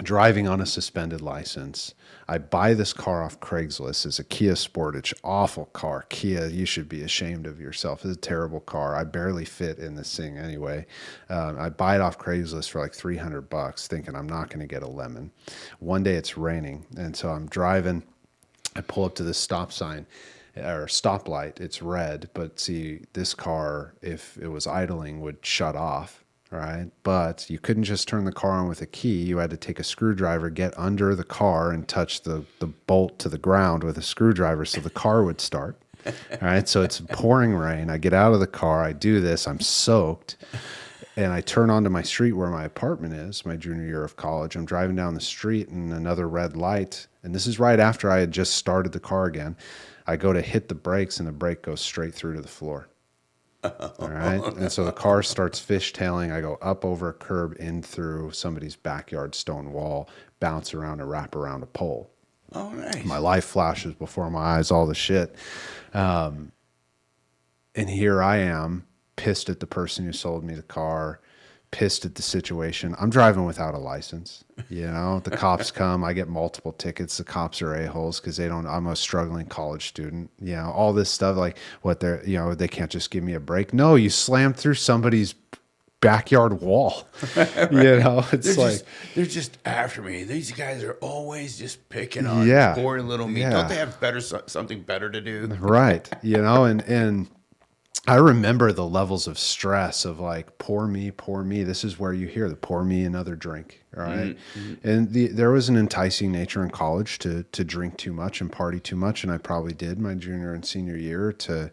driving on a suspended license. I buy this car off Craigslist. It's a Kia Sportage, awful car. Kia, you should be ashamed of yourself. It's a terrible car. I barely fit in this thing anyway. I buy it off Craigslist for like $300, thinking I'm not going to get a lemon. One day it's raining, and so I'm driving. I pull up to this stop sign or stoplight. It's red, but see, this car, if it was idling, would shut off. Right. But you couldn't just turn the car on with a key. You had to take a screwdriver, get under the car and touch the bolt to the ground with a screwdriver so the car would start. All right. So it's pouring rain. I get out of the car. I do this. I'm soaked. And I turn onto my street where my apartment is, my junior year of college. I'm driving down the street and another red light. And this is right after I had just started the car again. I go to hit the brakes and the brake goes straight through to the floor. All right. And so the car starts fishtailing. I go up over a curb, in through somebody's backyard stone wall, bounce around and wrap around a pole. Oh, nice. My life flashes before my eyes, all the shit. And here I am, pissed at the person who sold me the car, pissed at the situation. I'm driving without a license. You know, the cops come, I get multiple tickets. The cops are a-holes because I'm a struggling college student. You know, all this stuff, like they can't just give me a break. No, you slammed through somebody's backyard wall. Right. You know, they're just after me. These guys are always just picking on poor little me. Don't they have something better to do? Right. You know, and I remember the levels of stress of like, pour me. This is where you hear the pour me another drink. Right. Mm-hmm. And there was an enticing nature in college to drink too much and party too much. And I probably did my junior and senior year to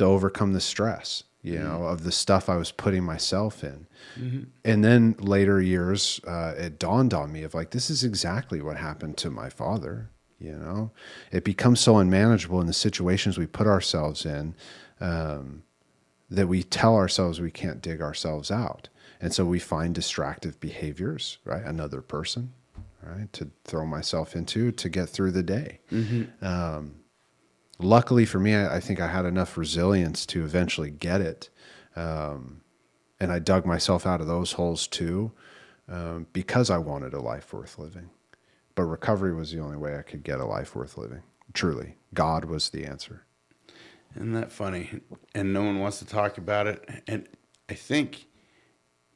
overcome the stress, you know, of the stuff I was putting myself in. Mm-hmm. And then later years, it dawned on me of like, this is exactly what happened to my father. You know, it becomes so unmanageable in the situations we put ourselves in, that we tell ourselves we can't dig ourselves out. And so we find distractive behaviors, right? Another person, right? To throw myself into to get through the day. Mm-hmm. Luckily for me, I think I had enough resilience to eventually get it. And I dug myself out of those holes too, because I wanted a life worth living. But recovery was the only way I could get a life worth living. Truly, God was the answer. Isn't that funny? And no one wants to talk about it. And I think,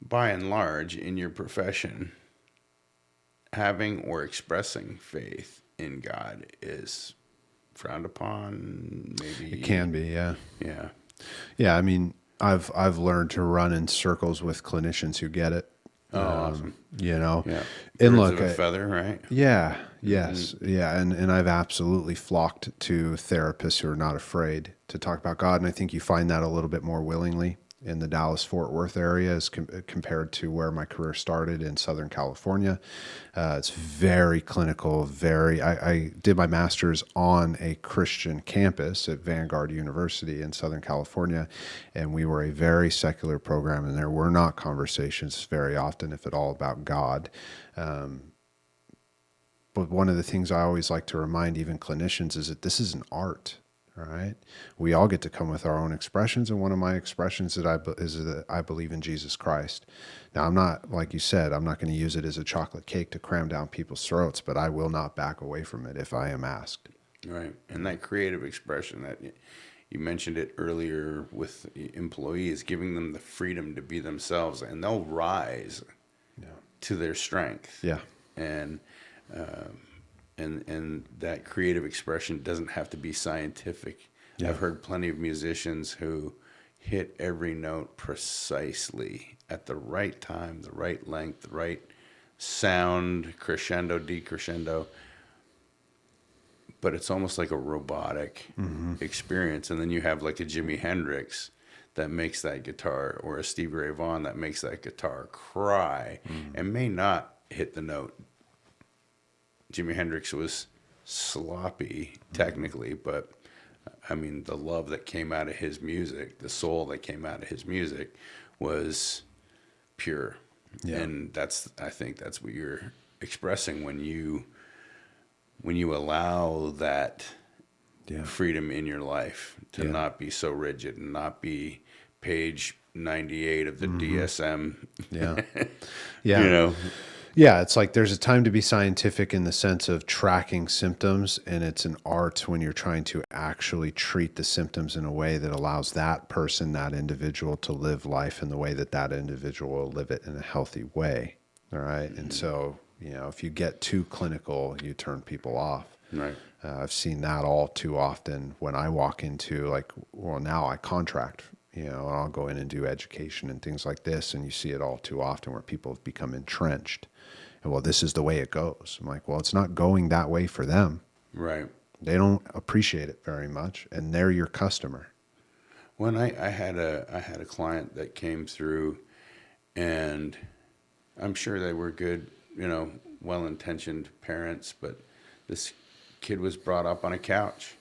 by and large, in your profession, having or expressing faith in God is frowned upon. Maybe it can be, yeah. Yeah. Yeah, I mean, I've learned to run in circles with clinicians who get it. Oh, awesome. You know, yeah. And Birds look, of a feather, right? Yeah, yes, yeah, and I've absolutely flocked to therapists who are not afraid to talk about God, and I think you find that a little bit more willingly in the Dallas-Fort Worth area as compared to where my career started in Southern California. It's very clinical, I did my master's on a Christian campus at Vanguard University in Southern California, and we were a very secular program, and there were not conversations very often, if at all, about God. But one of the things I always like to remind even clinicians is that this is an art. Right? We all get to come with our own expressions, and one of my expressions is that I believe in Jesus Christ. Now, I'm not, like you said, I'm not going to use it as a chocolate cake to cram down people's throats, but I will not back away from it if I am asked. Right, and that creative expression that you mentioned it earlier with employees, giving them the freedom to be themselves, and they'll rise to their strength. Yeah, and that creative expression doesn't have to be scientific. Yeah. I've heard plenty of musicians who hit every note precisely at the right time, the right length, the right sound, crescendo, decrescendo. But it's almost like a robotic experience. And then you have like a Jimi Hendrix that makes that guitar, or a Stevie Ray Vaughan that makes that guitar cry and may not hit the note. Jimi Hendrix was sloppy technically, but I mean, the love that came out of his music, the soul that came out of his music was pure. Yeah. And I think that's what you're expressing when you allow that freedom in your life to not be so rigid and not be page 98 of the DSM. Yeah. Yeah. You know? Yeah, it's like there's a time to be scientific in the sense of tracking symptoms, and it's an art when you're trying to actually treat the symptoms in a way that allows that person, that individual, to live life in the way that that individual will live it in a healthy way. All right. And so, if you get too clinical, you turn people off. Right. I've seen that all too often when I walk into now I contract, and I'll go in and do education and things like this. And you see it all too often where people have become entrenched. And well, this is the way it goes. I'm like, well, it's not going that way for them. Right. They don't appreciate it very much. And they're your customer. When I had a client that came through, and I'm sure they were good, well-intentioned parents, but this kid was brought up on a couch.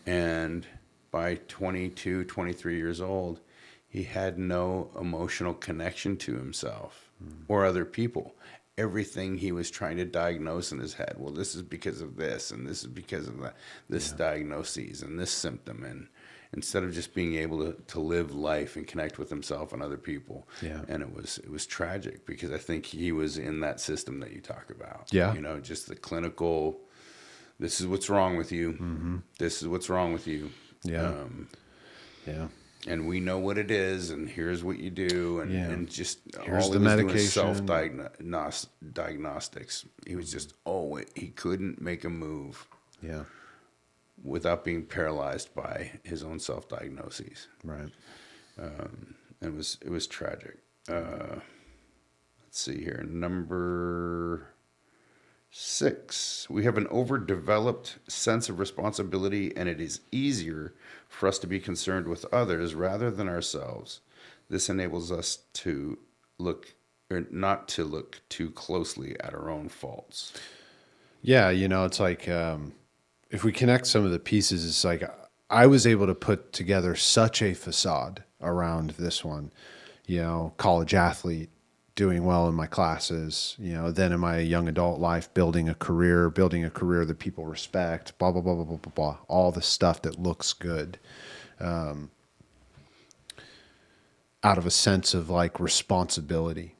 And by 22, 23 years old, he had no emotional connection to himself or other people. Everything he was trying to diagnose in his head, well, this is because of this, and this is because of that, this diagnosis and this symptom. And instead of just being able to live life and connect with himself and other people. Yeah. And it was tragic because I think he was in that system that you talk about. Yeah. Just the clinical, this is what's wrong with you. Mm-hmm. This is what's wrong with you. Yeah. Yeah. And we know what it is, and here's what you do, and just Here's all the he was doing medication. self-diagnostics. He was just, he couldn't make a move Yeah. without being paralyzed by his own self-diagnoses. Right. It was tragic. Let's see here. Number 6. We have an overdeveloped sense of responsibility, and it is easier for us to be concerned with others rather than ourselves. This enables us to not to look too closely at our own faults. Yeah. It's like, if we connect some of the pieces, it's like I was able to put together such a facade around this one, college athlete, doing well in my classes, then in my young adult life, building a career that people respect, blah, blah, blah, blah, blah, blah, blah, all the stuff that looks good, out of a sense of like responsibility,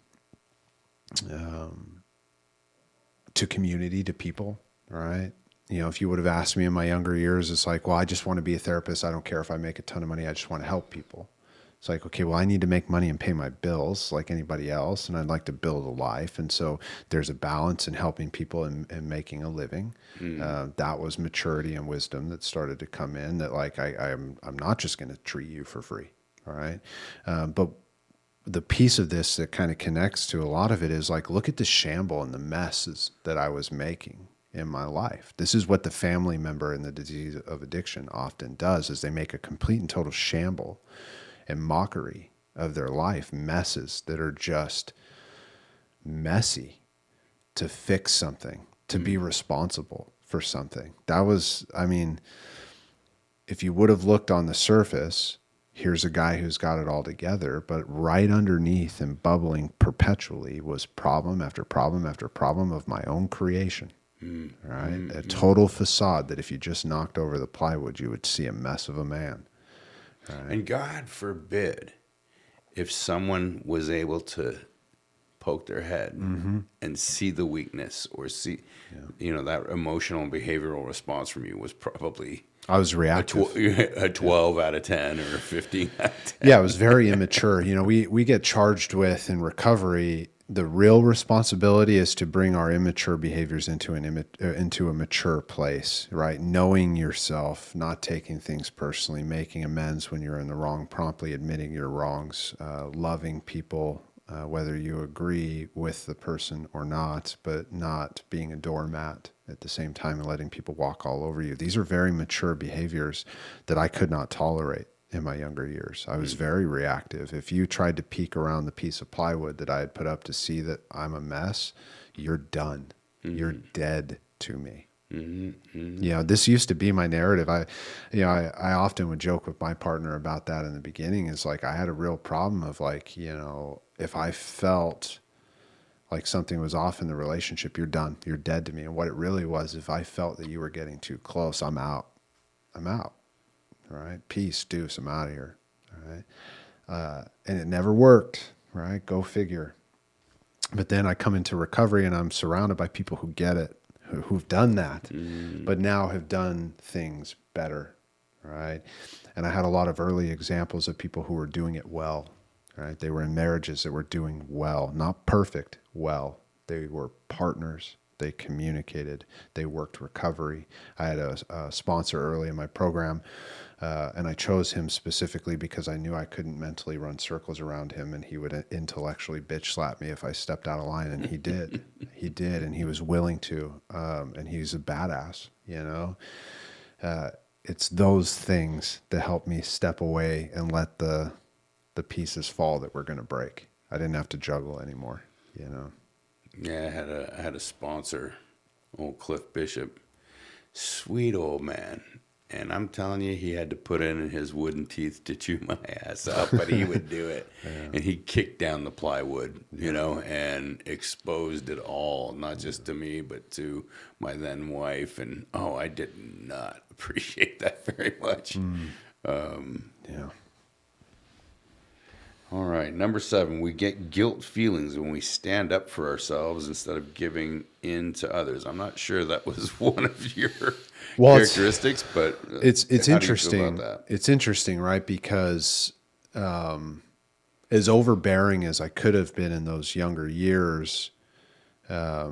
to community, to people. Right. If you would have asked me in my younger years, it's like, well, I just want to be a therapist. I don't care if I make a ton of money. I just want to help people. It's like, okay, well, I need to make money and pay my bills like anybody else, and I'd like to build a life. And so there's a balance in helping people and making a living. That was maturity and wisdom that started to come in, that like, I'm not just going to treat you for free. All right. But the piece of this that kind of connects to a lot of it is like, look at the shamble and the messes that I was making in my life. This is what the family member in the disease of addiction often does, is they make a complete and total shamble and mockery of their life, messes that are just messy, to fix something, to be responsible for something. That was, if you would have looked on the surface, here's a guy who's got it all together, but right underneath and bubbling perpetually was problem after problem after problem of my own creation. Right? A total facade that if you just knocked over the plywood, you would see a mess of a man. Right. And God forbid if someone was able to poke their head and see the weakness, or see, that emotional and behavioral response from you was probably I was reactive. a 12 out of 10 or a 15 out of 10. Yeah, it was very immature. We get charged with in recovery. The real responsibility is to bring our immature behaviors into a mature place, right? Knowing yourself, not taking things personally, making amends when you're in the wrong, promptly admitting your wrongs, loving people, whether you agree with the person or not, but not being a doormat at the same time and letting people walk all over you. These are very mature behaviors that I could not tolerate in my younger years. I was very reactive. If you tried to peek around the piece of plywood that I had put up to see that I'm a mess, you're done. You're dead to me. This used to be my narrative. I often would joke with my partner about that in the beginning. Is like, I had a real problem of like, if I felt like something was off in the relationship, you're done. You're dead to me. And what it really was, if I felt that you were getting too close, I'm out. All right. Peace, deuce, I'm out of here. All right. And it never worked. Right. Go figure. But then I come into recovery and I'm surrounded by people who get it, who've done that, but now have done things better, right? And I had a lot of early examples of people who were doing it well, right? They were in marriages that were doing well, not perfect, well. They were partners. They communicated. They worked recovery. I had a sponsor early in my program, and I chose him specifically because I knew I couldn't mentally run circles around him, and he would intellectually bitch slap me if I stepped out of line, and he did. He did, and he was willing to, and he's a badass, you know? It's those things that help me step away and let the pieces fall that we're going to break. I didn't have to juggle anymore, you know? Yeah, I had a sponsor, old Cliff Bishop, sweet old man. And I'm telling you, he had to put in his wooden teeth to chew my ass up, but he would do it. Yeah. And he kicked down the plywood, you know, and exposed it all, not just to me, but to my then wife. And, oh, I did not appreciate that very much. Yeah. All right. Number 7, we get guilt feelings when we stand up for ourselves instead of giving in to others. I'm not sure that was one of your characteristics, but it's interesting. Do you feel about that? It's interesting, right? Because as overbearing as I could have been in those younger years, I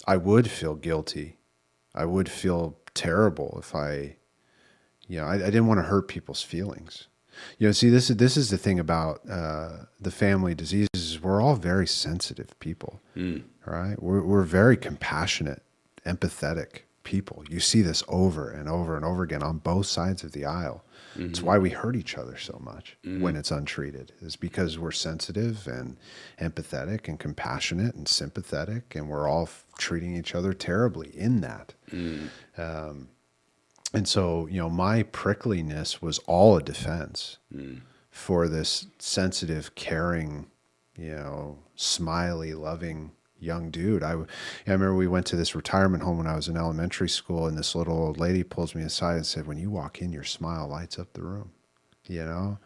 would feel guilty. I would feel terrible if I didn't want to hurt people's feelings. You know, see, this is the thing about the family diseases. We're all very sensitive people, right? We're very compassionate, empathetic people. You see this over and over and over again on both sides of the aisle. Mm-hmm. It's why we hurt each other so much when it's untreated. Is because we're sensitive and empathetic and compassionate and sympathetic, and we're all treating each other terribly in that. And so, you know, my prickliness was all a defense for this sensitive, caring, you know, smiley, loving young dude. I remember we went to this retirement home when I was in elementary school, and this little old lady pulls me aside and said, "When you walk in, your smile lights up the room," you know?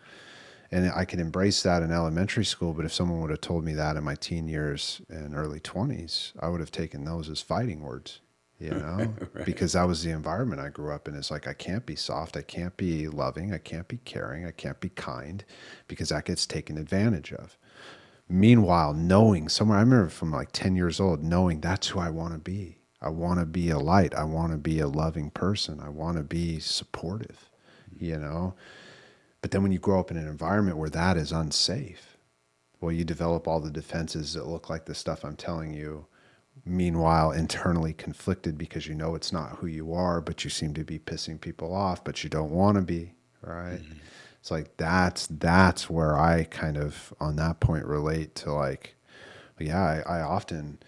And I could embrace that in elementary school, but if someone would have told me that in my teen years and early 20s, I would have taken those as fighting words. You know, right. Because that was the environment I grew up in. It's like, I can't be soft. I can't be loving. I can't be caring. I can't be kind, because that gets taken advantage of. Meanwhile, knowing somewhere, I remember from like 10 years old, knowing that's who I want to be. I want to be a light. I want to be a loving person. I want to be supportive, you know. But then when you grow up in an environment where that is unsafe, well, you develop all the defenses that look like the stuff I'm telling you. Meanwhile, internally conflicted, because you know it's not who you are, but you seem to be pissing people off, but you don't want to be, right? Mm-hmm. It's like that's where I kind of, on that point, relate to, like, yeah, I often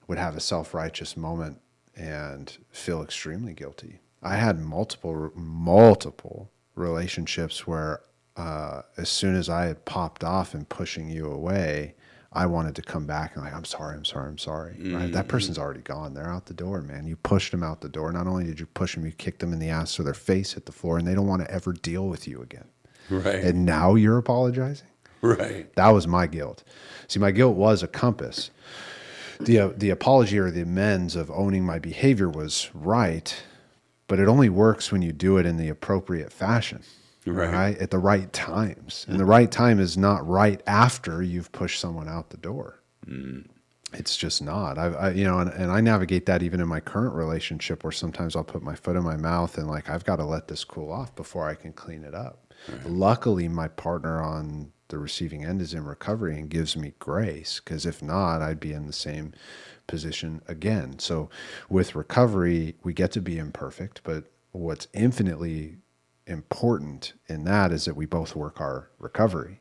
would have a self-righteous moment and feel extremely guilty. I had multiple relationships where as soon as I had popped off and pushing you away, I wanted to come back and like, I'm sorry. Right? That person's already gone. They're out the door, man. You pushed them out the door. Not only did you push them, you kicked them in the ass so their face hit the floor, and they don't want to ever deal with you again. Right. And now you're apologizing? Right. That was my guilt. See, my guilt was a compass. The apology or the amends of owning my behavior was right, but it only works when you do it in the appropriate fashion. Right. At the right times. And the right time is not right after you've pushed someone out the door. It's just not. And I navigate that even in my current relationship, where sometimes I'll put my foot in my mouth and like, I've got to let this cool off before I can clean it up. Right. Luckily, my partner on the receiving end is in recovery and gives me grace, because if not, I'd be in the same position again. So with recovery, we get to be imperfect, but what's infinitely important in that is that we both work our recovery,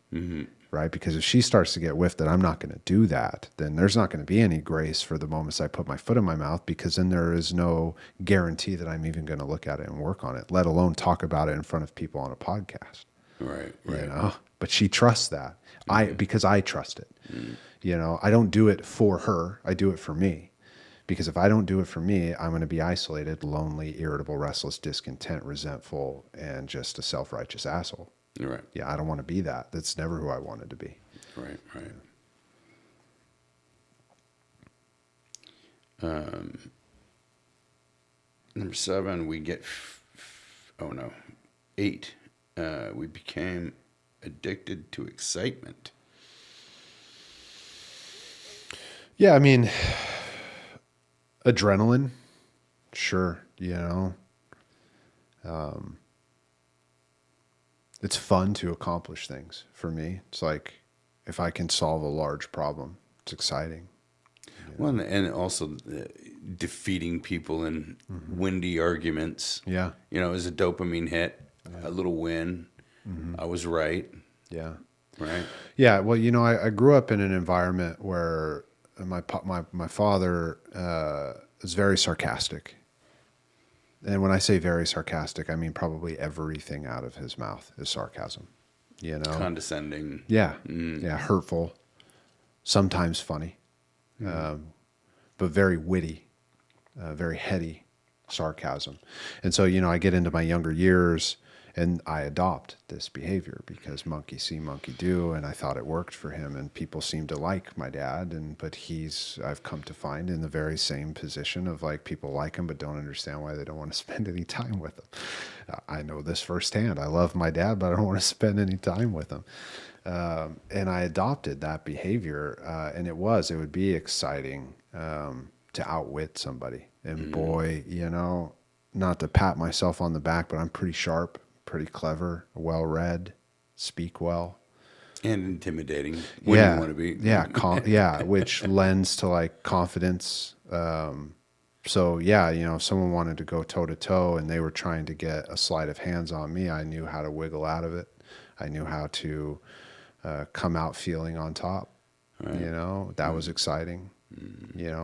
right? Because if she starts to get whiffed that I'm not going to do that, then there's not going to be any grace for the moments I put my foot in my mouth, because then there is no guarantee that I'm even going to look at it and work on it, let alone talk about it in front of people on a podcast. Right. You know, but she trusts that because I trust it. You know, I don't do it for her. I do it for me. Because if I don't do it for me, I'm going to be isolated, lonely, irritable, restless, discontent, resentful, and just a self-righteous asshole. Right. Yeah, I don't want to be that. That's never who I wanted to be. Right. Number 7, we get, oh no, 8, we became addicted to excitement. Yeah, I mean, adrenaline, sure, it's fun to accomplish things for me. It's like if I can solve a large problem, it's exciting. Well, and also defeating people in windy arguments. Yeah. Is a dopamine hit, a little win. I was right. Yeah. Right. Yeah. Well, I grew up in an environment where my father is very sarcastic. And when I say very sarcastic, I mean probably everything out of his mouth is sarcasm. Condescending. Yeah. Yeah. Hurtful, sometimes funny, but very witty, very heady sarcasm. And so, I get into my younger years and I adopt this behavior because monkey see, monkey do. And I thought it worked for him, and people seem to like my dad. But I've come to find in the very same position of like, people like him, but don't understand why they don't want to spend any time with him. I know this firsthand. I love my dad, but I don't want to spend any time with him. And I adopted that behavior. And it would be exciting, to outwit somebody. And boy, not to pat myself on the back, but I'm pretty sharp, pretty clever, well-read, speak well. And intimidating when you want to be. Yeah, which lends to like confidence. So yeah, if someone wanted to go toe to toe and they were trying to get a sleight of hands on me, I knew how to wiggle out of it. I knew how to come out feeling on top. Right. That was exciting.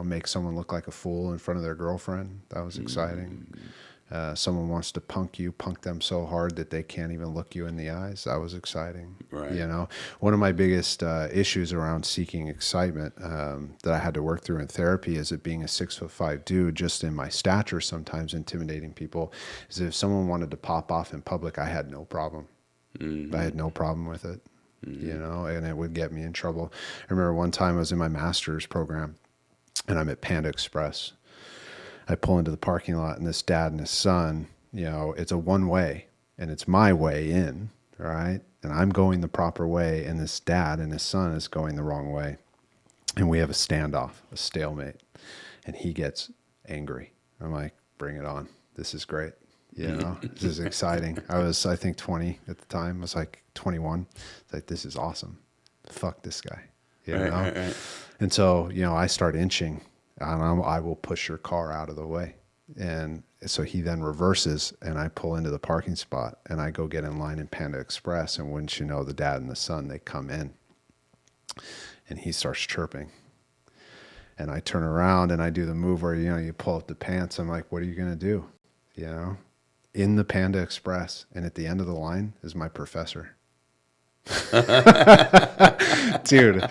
Make someone look like a fool in front of their girlfriend. That was exciting. Someone wants to punk them so hard that they can't even look you in the eyes. That was exciting. Right. One of my biggest issues around seeking excitement that I had to work through in therapy is it being a 6'5" dude, just in my stature, sometimes intimidating people, is if someone wanted to pop off in public, I had no problem. I had no problem with it. And it would get me in trouble. I remember one time I was in my master's program and I'm at Panda Express. I pull into the parking lot and this dad and his son, it's a one way and it's my way in, right? And I'm going the proper way and this dad and his son is going the wrong way. And we have a standoff, a stalemate, and he gets angry. I'm like, bring it on. This is great. This is exciting. I was, I think 20 at the time. I was like 21. It's like, this is awesome. Fuck this guy. Right. And so, I start inching and I will push your car out of the way. And so he then reverses and I pull into the parking spot and I go get in line in Panda Express. And wouldn't you know, the dad and the son, they come in and he starts chirping. And I turn around and I do the move where, you pull up the pants. I'm like, what are you going to do? In the Panda Express, and at the end of the line is my professor. Dude,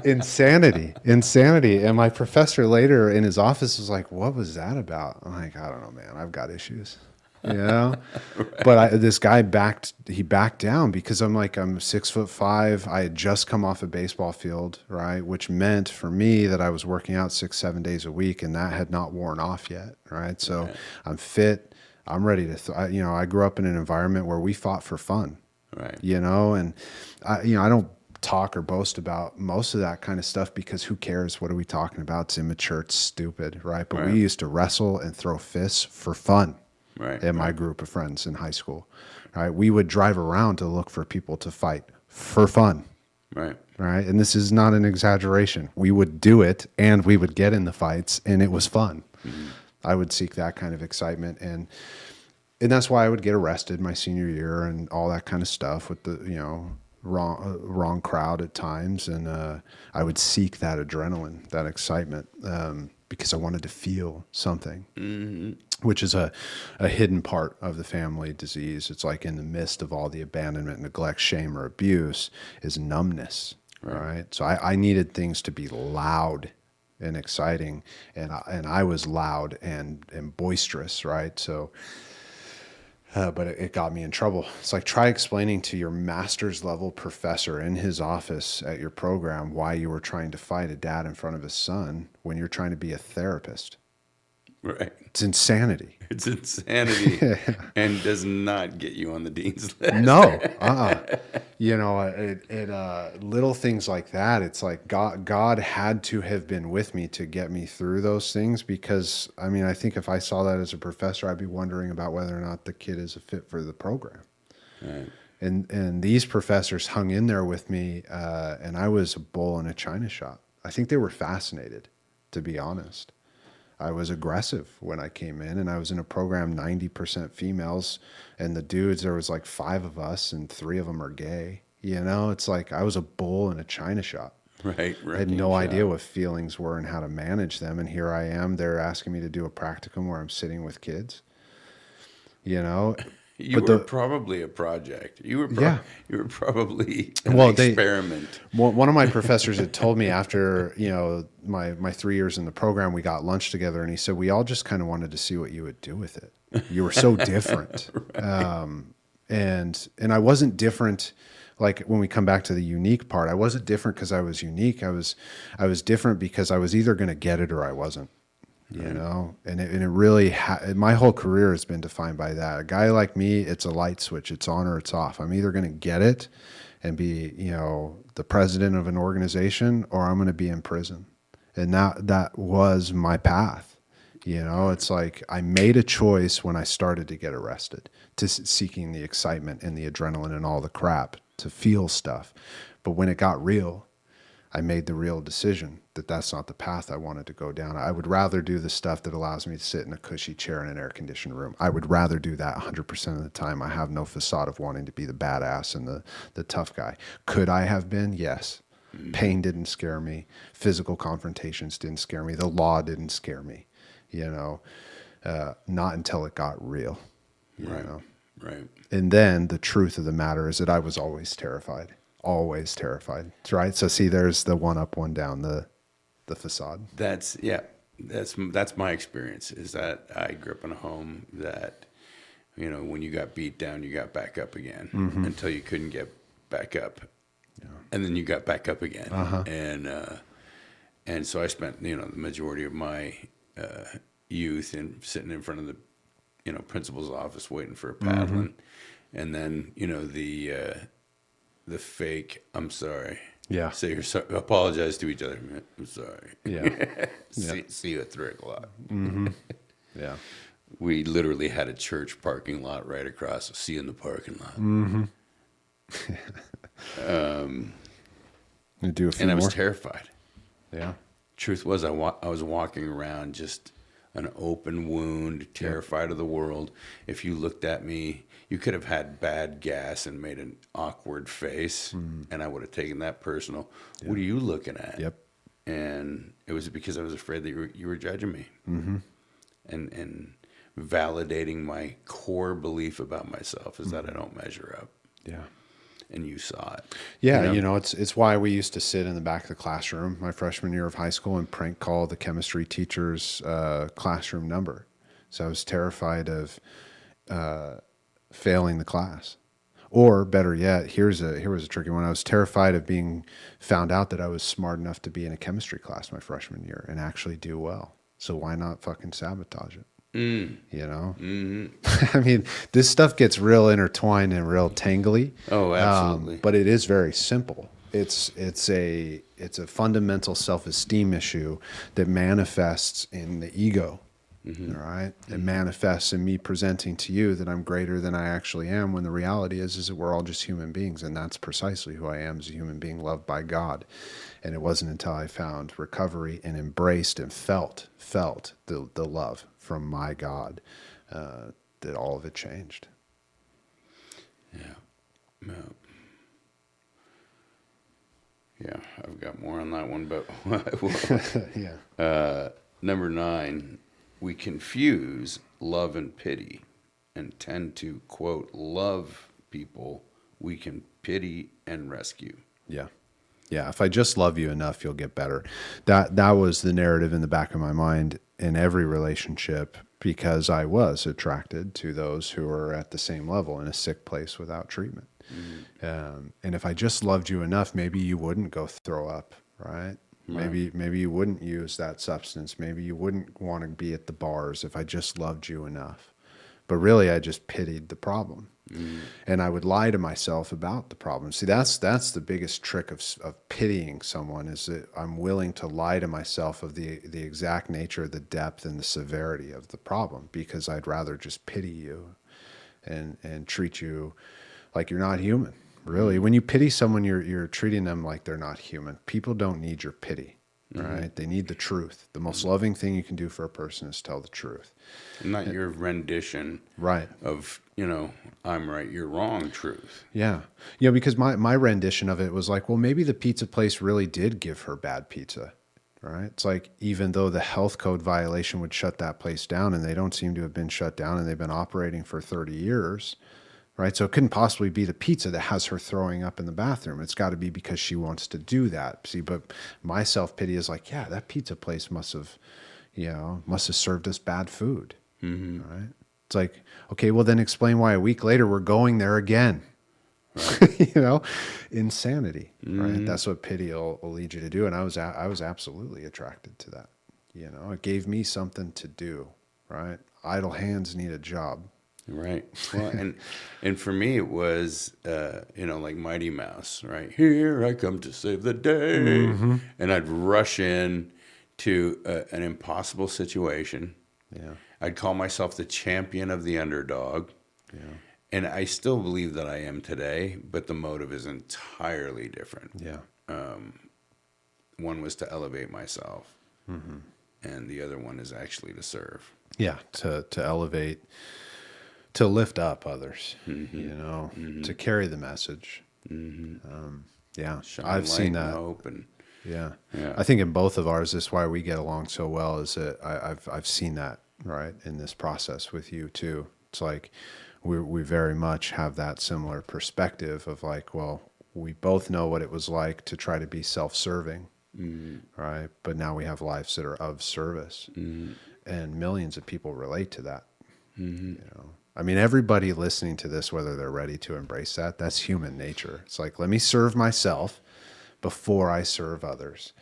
insanity. And my professor later in his office was like, what was that about? I'm like, I don't know, man. I've got issues. Right. But this guy backed down because I'm 6'5". I had just come off a baseball field, right? Which meant for me that I was working out 6-7 days a week, and that had not worn off yet, right? So I'm fit. I'm ready to, I grew up in an environment where we fought for fun, right? And I don't talk or boast about most of that kind of stuff because who cares? What are we talking about? It's immature. It's stupid, right? But we used to wrestle and throw fists for fun, right? In my group of friends in high school, right? We would drive around to look for people to fight for fun, right? Right. And this is not an exaggeration. We would do it and we would get in the fights and it was fun. Mm-hmm. I would seek that kind of excitement, and that's why I would get arrested my senior year and all that kind of stuff with the wrong crowd at times, and I would seek that adrenaline, that excitement, because I wanted to feel something, which is a hidden part of the family disease. It's like in the midst of all the abandonment, neglect, shame, or abuse is numbness, right? So I needed things to be loud and exciting, and I was loud and boisterous, right? So But it got me in trouble. It's like, try explaining to your master's level professor in his office at your program why you were trying to fight a dad in front of his son when you're trying to be a therapist. Right. It's insanity. It's insanity and does not get you on the dean's list. No, you know, little things like that. It's like God had to have been with me to get me through those things, because I mean, I think if I saw that as a professor, I'd be wondering about whether or not the kid is a fit for the program. Right. And these professors hung in there with me, and I was a bull in a china shop. I think they were fascinated, to be honest. I was aggressive when I came in, and I was in a program 90% females, and the dudes, there was like 5 of us and 3 of them are gay. You know, it's like I was a bull in a china shop. Right. I had no idea what feelings were and how to manage them. And here I am, they're asking me to do a practicum where I'm sitting with kids, you know. You were probably a project. You were probably an experiment. One of my professors had told me after, you know, my 3 years in the program, we got lunch together, and he said, we all just kind of wanted to see what you would do with it. You were so different. Right. And I wasn't different. Like when we come back to the unique part, I wasn't different because I was unique. I was different because I was either going to get it or I wasn't. You know, and it really, my whole career has been defined by that. A guy like me, it's a light switch. It's on or it's off. I'm either going to get it and be, you know, the president of an organization, or I'm going to be in prison. And that was my path. You know, it's like I made a choice when I started to get arrested, to seeking the excitement and the adrenaline and all the crap to feel stuff. But when it got real, I made the real decision that that's not the path I wanted to go down. I would rather do the stuff that allows me to sit in a cushy chair in an air-conditioned room. I would rather do that 100% of the time. I have no facade of wanting to be the badass and the tough guy. Could I have been? Yes. Pain didn't scare me. Physical confrontations didn't scare me. The law didn't scare me, you know, not until it got real. You know? Right. And then the truth of the matter is that I was always terrified. Always terrified, right? So see, there's the one up, one down, the facade. That's my experience, is that I grew up in a home that, you know, when you got beat down, you got back up again until you couldn't get back up. Yeah. And then you got back up again. And so I spent, you know, the majority of my youth sitting in front of the, you know, principal's office waiting for a paddling. And then, you know, the fake, I'm sorry. Yeah. Say you're sorry. Apologize to each other. I'm sorry. Yeah. See you at 3:00. Yeah. We literally had a church parking lot right across. See you in the parking lot. You do a few and I was more? terrified. Yeah. Truth was, I was walking around just an open wound, terrified of the world. If you looked at me, you could have had bad gas and made an awkward face, and I would have taken that personal. Yeah. What are you looking at? Yep. And it was because I was afraid that you were judging me, and validating my core belief about myself is that I don't measure up. Yeah. And you saw it. Yeah, you know, it's why we used to sit in the back of the classroom my freshman year of high school and prank call the chemistry teacher's classroom number. So I was terrified of failing the class. Or better yet, here was a tricky one. I was terrified of being found out that I was smart enough to be in a chemistry class my freshman year and actually do well. So why not fucking sabotage it? You know, I mean, this stuff gets real intertwined and real tangly. Oh, absolutely. But it is very simple. It's a fundamental self-esteem issue that manifests in the ego. All right. It manifests in me presenting to you that I'm greater than I actually am, when the reality is that we're all just human beings. And that's precisely who I am, as a human being loved by God. And it wasn't until I found recovery and embraced and felt the love from my God that all of it changed. Yeah. Yeah, I've got more on that one, but Yeah. Number 9, we confuse love and pity and tend to, quote, love people we can pity and rescue. Yeah. Yeah. If I just love you enough, you'll get better. That was the narrative in the back of my mind in every relationship. because I was attracted to those who were at the same level in a sick place without treatment. And if I just loved you enough, maybe you wouldn't go throw up, right? Maybe you wouldn't use that substance. Maybe you wouldn't want to be at the bars if I just loved you enough. But really, I just pitied the problem. And I would lie to myself about the problem. See, that's the biggest trick of pitying someone, is that I'm willing to lie to myself of the exact nature, the depth, and the severity of the problem, because I'd rather just pity you and treat you like you're not human. Really, when you pity someone, you're treating them like they're not human. People don't need your pity, right? They need the truth. The most loving thing you can do for a person is tell the truth. Not your rendition Right. of, you know, I'm right, you're wrong truth. Yeah. You know, because my rendition of it was like, well, maybe the pizza place really did give her bad pizza, right? It's like, even though the health code violation would shut that place down, and they don't seem to have been shut down, and they've been operating for 30 years, right? So it couldn't possibly be the pizza that has her throwing up in the bathroom. It's got to be because she wants to do that. See, but my self-pity is like, yeah, that pizza place must have served us bad food, right? It's like, okay, well then explain why a week later we're going there again. Right. Insanity, right? That's what pity will lead you to do. And I was absolutely attracted to that. It gave me something to do, right? Idle hands need a job. Right. Well, and for me, it was, like Mighty Mouse, right? Here I come to save the day. And I'd rush in to an impossible situation. Yeah. I'd call myself the champion of the underdog. Yeah. And I still believe that I am today, but the motive is entirely different. Yeah. One was to elevate myself, and the other one is actually to serve. Yeah, to elevate, to lift up others, to carry the message. Yeah, Shine I've light seen and that. hope and Yeah. Yeah. I think in both of ours, that's why we get along so well, is that I've seen that, right, in this process with you too. It's like we very much have that similar perspective of like, well, we both know what it was like to try to be self-serving, right? But now we have lives that are of service, and millions of people relate to that. I mean, everybody listening to this, whether they're ready to embrace that, that's human nature. It's like, let me serve myself before I serve others,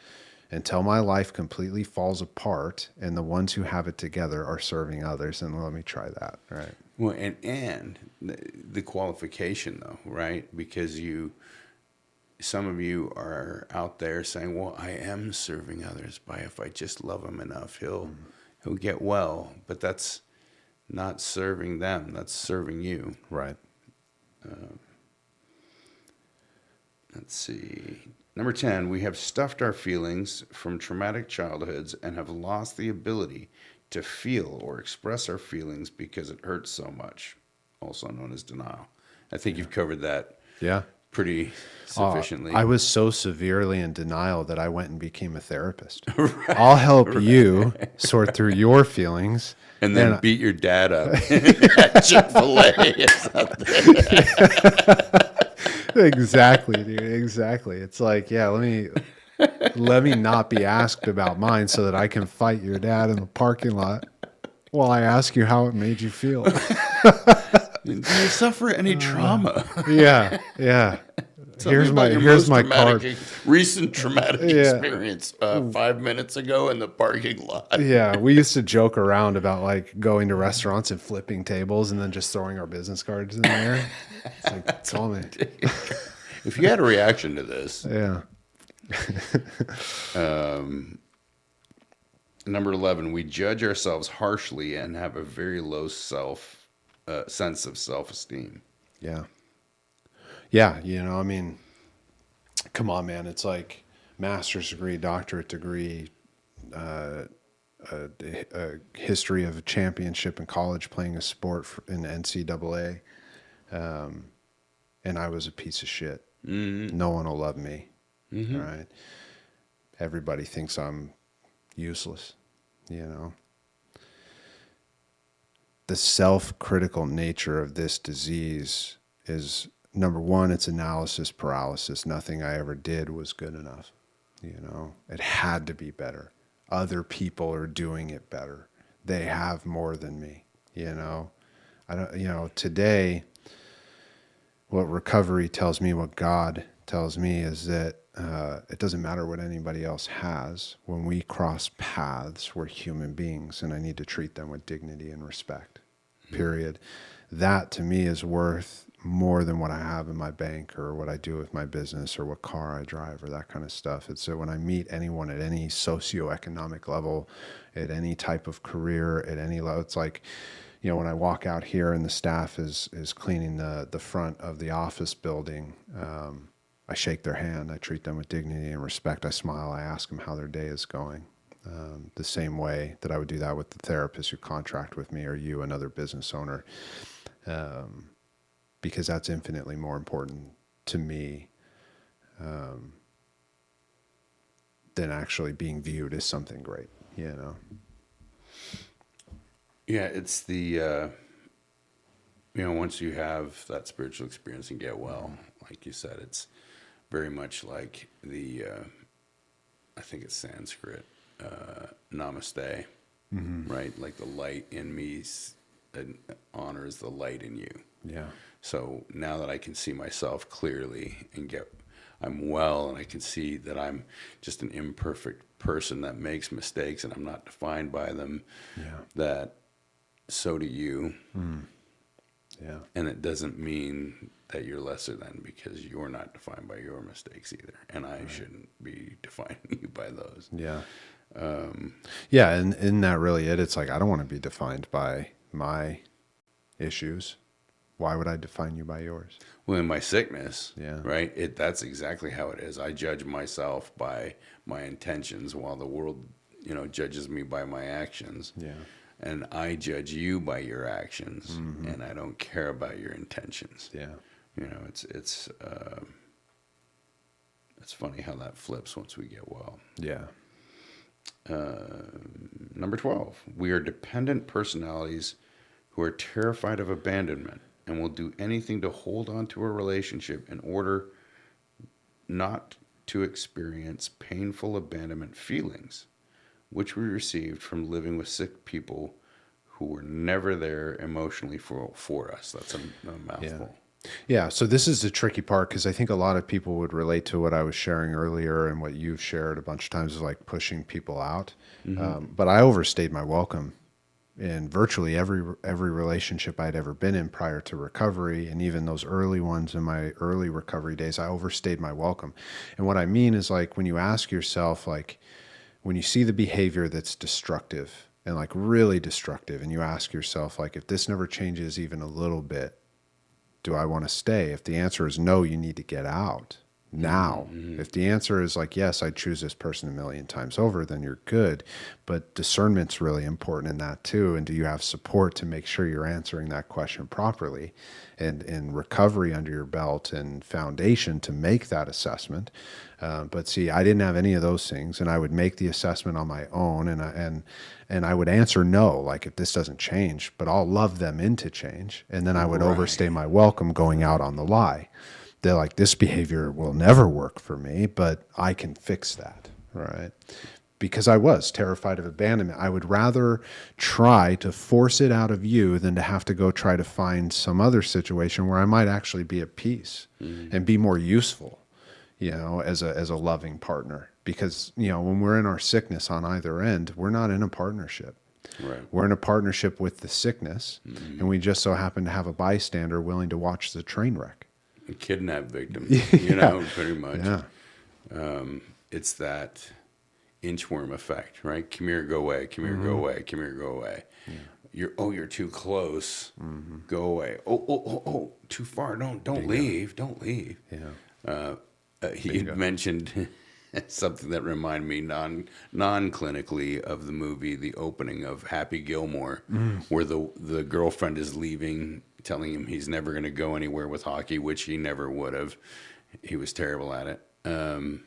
until my life completely falls apart and the ones who have it together are serving others. And let me try that. Right. Well, and the qualification though, right? Because some of you are out there saying, well, I am serving others by, if I just love him enough, he'll get well. But that's not serving them. That's serving you. Right. Let's see. Number 10, we have stuffed our feelings from traumatic childhoods and have lost the ability to feel or express our feelings because it hurts so much, also known as denial. I think you've covered that pretty sufficiently. I was so severely in denial that I went and became a therapist. Right. I'll help you sort through your feelings. And then beat your dad up at Chick-fil-A or something. Exactly, dude. Exactly. It's like, yeah, let me not be asked about mine so that I can fight your dad in the parking lot while I ask you how it made you feel. Do you suffer any trauma? Yeah. Here's my card. Recent traumatic experience 5 minutes ago in the parking lot. Yeah, we used to joke around about like going to restaurants and flipping tables and then just throwing our business cards in there. It's like, tell me. If you had a reaction to this. Yeah. Number 11, we judge ourselves harshly and have a very low sense of self-esteem. Yeah. Yeah, I mean, come on, man. It's like master's degree, doctorate degree, a history of a championship in college playing a sport in the NCAA. And I was a piece of shit. No one will love me, right? Everybody thinks I'm useless, The self-critical nature of this disease is, number one, it's analysis paralysis. Nothing I ever did was good enough. It had to be better. Other people are doing it better. they have more than me. I don't, today, what recovery tells me, what God tells me is that it doesn't matter what anybody else has. When we cross paths, we're human beings, and I need to treat them with dignity and respect, period. That to me is worth more than what I have in my bank or what I do with my business or what car I drive or that kind of stuff. It's that when I meet anyone at any socioeconomic level, at any type of career, at any level, it's like, when I walk out here and the staff is cleaning the front of the office building, I shake their hand. I treat them with dignity and respect. I smile. I ask them how their day is going. The same way that I would do that with the therapist who contract with me or you, another business owner, because that's infinitely more important to me than actually being viewed as something great, Yeah, it's the, once you have that spiritual experience and get well, like you said, it's very much like I think it's Sanskrit, namaste, right? Like the light in me honors the light in you. Yeah. So now that I can see myself clearly and I'm well, and I can see that I'm just an imperfect person that makes mistakes and I'm not defined by them, that so do you. Yeah. And it doesn't mean that you're lesser than, because you're not defined by your mistakes either. And I shouldn't be defining you by those. Yeah. Yeah. And isn't that really it? It's like, I don't want to be defined by my issues. Why would I define you by yours? Well, in my sickness, Yeah. right? That's exactly how it is. I judge myself by my intentions, while the world, judges me by my actions. Yeah. And I judge you by your actions, and I don't care about your intentions. Yeah. It's funny how that flips once we get well. Yeah. Number 12, we are dependent personalities who are terrified of abandonment and will do anything to hold on to a relationship in order not to experience painful abandonment feelings, which we received from living with sick people who were never there emotionally for us. That's a mouthful. Yeah. So this is the tricky part, because I think a lot of people would relate to what I was sharing earlier and what you've shared a bunch of times, is like pushing people out. But I overstayed my welcome in virtually every relationship I'd ever been in prior to recovery, and even those early ones in my early recovery days, I overstayed my welcome. And what I mean is, like, when you ask yourself, like, when you see the behavior that's destructive and like really destructive, and you ask yourself, like, if this never changes even a little bit, do I want to stay? If the answer is no, you need to get out now. If the answer is like, yes, I'd choose this person a million times over, then you're good. But discernment's really important in that too. And do you have support to make sure you're answering that question properly, and recovery under your belt and foundation to make that assessment? But see, I didn't have any of those things, and I would make the assessment on my own, and I would answer no, like, if this doesn't change, but I'll love them into change. And then I would overstay my welcome, going out on the lie. They're like, this behavior will never work for me, but I can fix that, right? Because I was terrified of abandonment. I would rather try to force it out of you than to have to go try to find some other situation where I might actually be at peace and be more useful, as a loving partner. Because, when we're in our sickness on either end, we're not in a partnership. Right. We're in a partnership with the sickness, and we just so happen to have a bystander willing to watch the train wreck. A kidnap victim, pretty much. Yeah. It's that inchworm effect, right? Come here, go away. Come here, go away. Come here, go away. Yeah. You're too close. Go away. Oh, too far. Don't leave. Don't leave. Yeah. He mentioned something that reminded me non-clinically of the movie, the opening of Happy Gilmore, where the girlfriend is leaving, telling him he's never going to go anywhere with hockey, which he never would have. He was terrible at it. And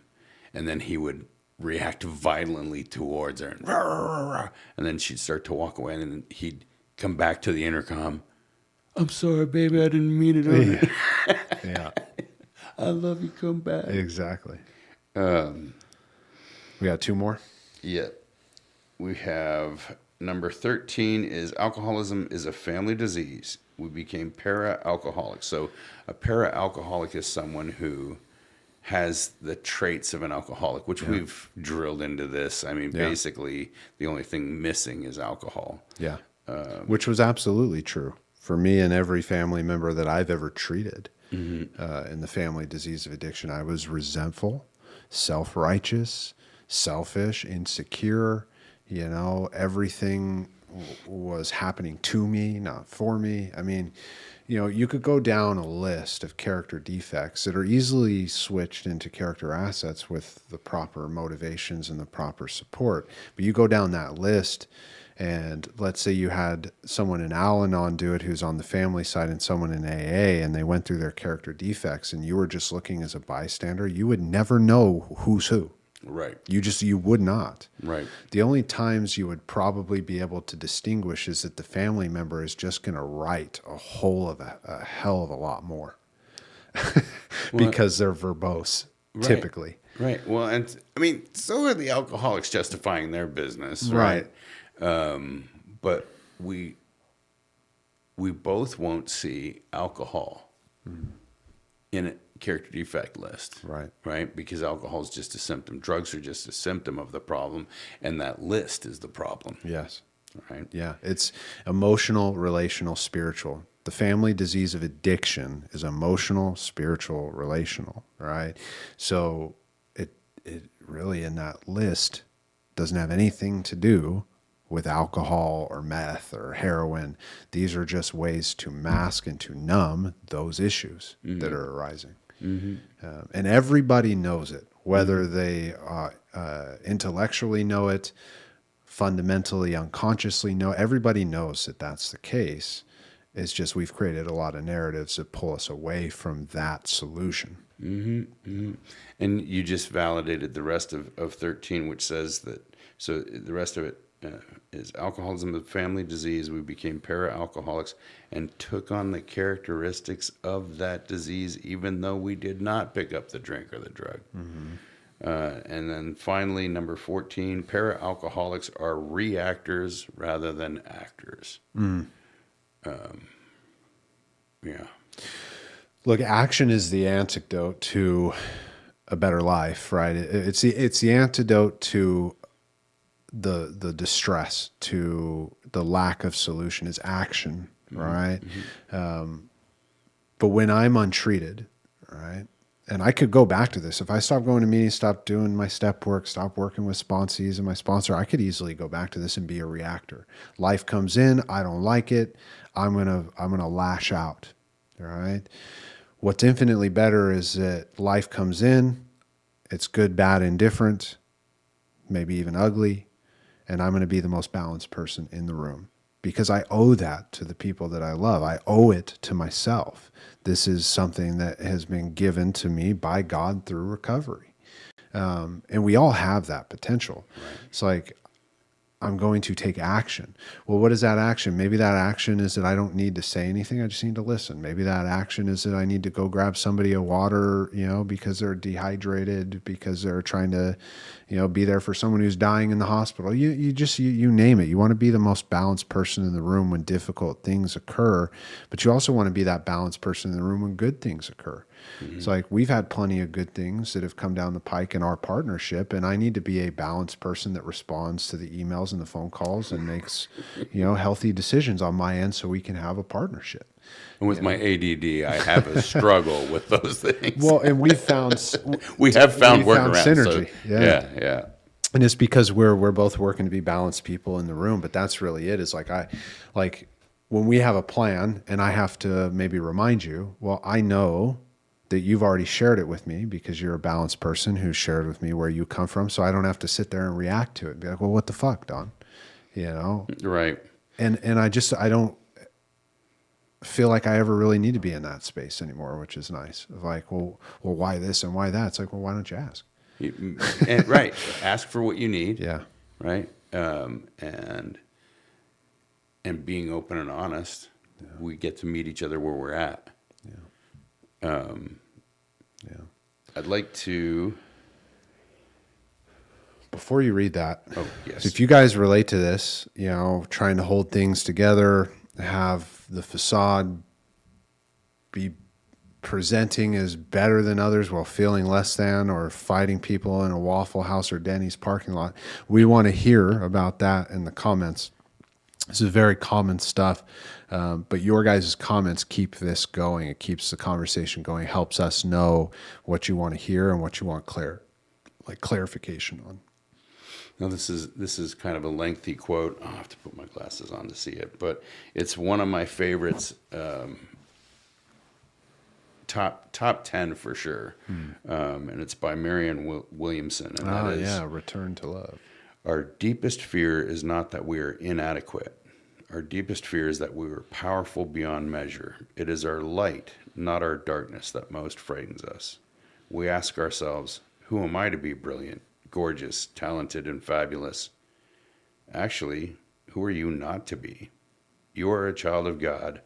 then he would react violently towards her, and then she'd start to walk away, and then he'd come back to the intercom. I'm sorry, baby, I didn't mean it. Yeah. I love you, come back. Exactly. We got two more? Yeah. we have number 13 is alcoholism is a family disease. We became para-alcoholics. So a para-alcoholic is someone who has the traits of an alcoholic, which we've drilled into this. I mean, basically, the only thing missing is alcohol. Yeah. Which was absolutely true for me and every family member that I've ever treated in the family disease of addiction. I was resentful, self-righteous, selfish, insecure. Everything was happening to me, not for me. I mean, you could go down a list of character defects that are easily switched into character assets with the proper motivations and the proper support. But you go down that list, and let's say you had someone in Al-Anon do it who's on the family side and someone in AA, and they went through their character defects, and you were just looking as a bystander, you would never know who's who. Right. You would not. Right. The only times you would probably be able to distinguish is that the family member is just going to write a hell of a lot more because they're verbose, typically. Right. Well, and I mean, so are the alcoholics justifying their business, right? But we both won't see alcohol in a character defect list. Right? Because alcohol is just a symptom. Drugs are just a symptom of the problem, and that list is the problem. Yes. Right? Yeah. It's emotional, relational, spiritual. The family disease of addiction is emotional, spiritual, relational, right? So it really in that list doesn't have anything to do with alcohol or meth or heroin. These are just ways to mask and to numb those issues that are arising. And everybody knows it, whether they intellectually know it, fundamentally, unconsciously know. Everybody knows that that's the case. It's just we've created a lot of narratives that pull us away from that solution. And you just validated the rest of 13, which says that, so the rest of it is alcoholism a family disease. We became para-alcoholics and took on the characteristics of that disease, even though we did not pick up the drink or the drug. And then finally, number 14, para-alcoholics are reactors rather than actors. Yeah. Look, action is the antidote to a better life, right? It's the antidote to the distress, to the lack of solution. Is action, right? But when I'm untreated, right, and I could go back to this. If I stop going to meetings, stop doing my step work, stop working with sponsees and my sponsor, I could easily go back to this and be a reactor. Life comes in, I don't like it, I'm gonna lash out. All right. What's infinitely better is that life comes in, it's good, bad, indifferent, maybe even ugly, and I'm going to be the most balanced person in the room because I owe that to the people that I love. I owe it to myself. This is something that has been given to me by God through recovery. And we all have that potential. It's like, I'm going to take action. Well, what is that action? Maybe that action is that I don't need to say anything. I just need to listen. Maybe that action is that I need to go grab somebody a water, because they're dehydrated, because they're trying to, be there for someone who's dying in the hospital. You name it. You want to be the most balanced person in the room when difficult things occur, but you also want to be that balanced person in the room when good things occur. It's like we've had plenty of good things that have come down the pike in our partnership, and I need to be a balanced person that responds to the emails and the phone calls and makes, healthy decisions on my end so we can have a partnership. And with my ADD, I have a struggle with those things. Well, and we have found workarounds. Synergy. So, yeah. And it's because we're both working to be balanced people in the room, but that's really it. Is like when we have a plan and I have to maybe remind you, well, I know that you've already shared it with me because you're a balanced person who's shared with me where you come from. So I don't have to sit there and react to it and be like, well, what the fuck, Don? Right. And I don't feel like I ever really need to be in that space anymore, which is nice. Of like, well, why this and why that? It's like, well, why don't you ask? Right. Ask for what you need. Yeah. Right. And being open and honest, we get to meet each other where we're at. I'd like to before you read that, Oh, yes. if you guys relate to this, trying to hold things together, have the facade be presenting as better than others while feeling less than, or fighting people in a Waffle House or Denny's parking lot, we want to hear about that in the comments. This is very common stuff, but your guys' comments keep this going. It keeps the conversation going, helps us know what you want to hear and what you want clarification on. Now, this is kind of a lengthy quote. I'll have to put my glasses on to see it, but it's one of my favorites, top 10 for sure. And it's by Marianne Williamson. And that is, Return to Love. our deepest fear is not that we are inadequate. Our deepest fear is that we are powerful beyond measure. It is our light, not our darkness, that most frightens us. We ask ourselves, who am I to be brilliant, gorgeous, talented, and fabulous? Actually, who are you not to be? You are a child of God.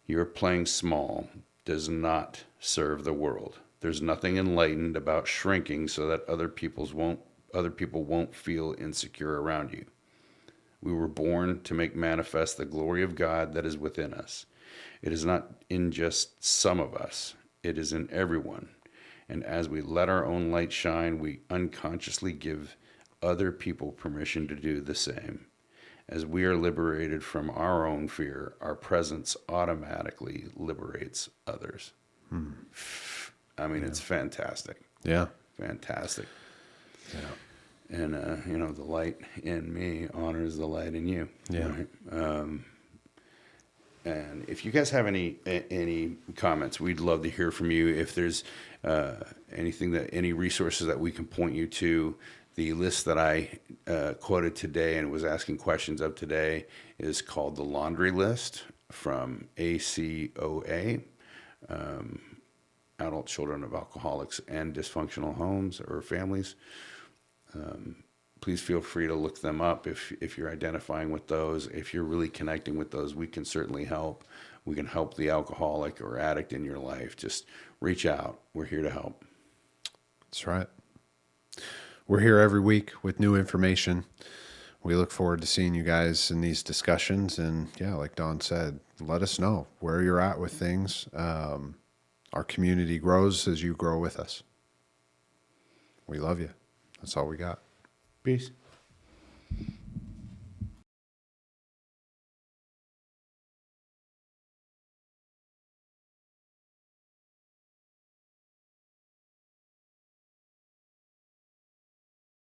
Your playing small does not serve the world. There's nothing enlightened about shrinking so that other people won't feel insecure around you. We were born to make manifest the glory of God that is within us. It is not in just some of us. It is in everyone. And as we let our own light shine, we unconsciously give other people permission to do the same. As we are liberated from our own fear, our presence automatically liberates others. I mean, it's fantastic. Yeah. Fantastic. Yeah. And, the light in me honors the light in you. Yeah. Right? And if you guys have any comments, we'd love to hear from you. If there's any resources that we can point you to, the list that I quoted today and was asking questions of today is called the Laundry List from ACOA, Adult Children of Alcoholics and Dysfunctional Homes or Families. Please feel free to look them up if you're identifying with those. If you're really connecting with those, we can certainly help. We can help the alcoholic or addict in your life. Just reach out. We're here to help. That's right. We're here every week with new information. We look forward to seeing you guys in these discussions. And yeah, like Don said, let us know where you're at with things. Our community grows as you grow with us. We love you. That's all we got. Peace.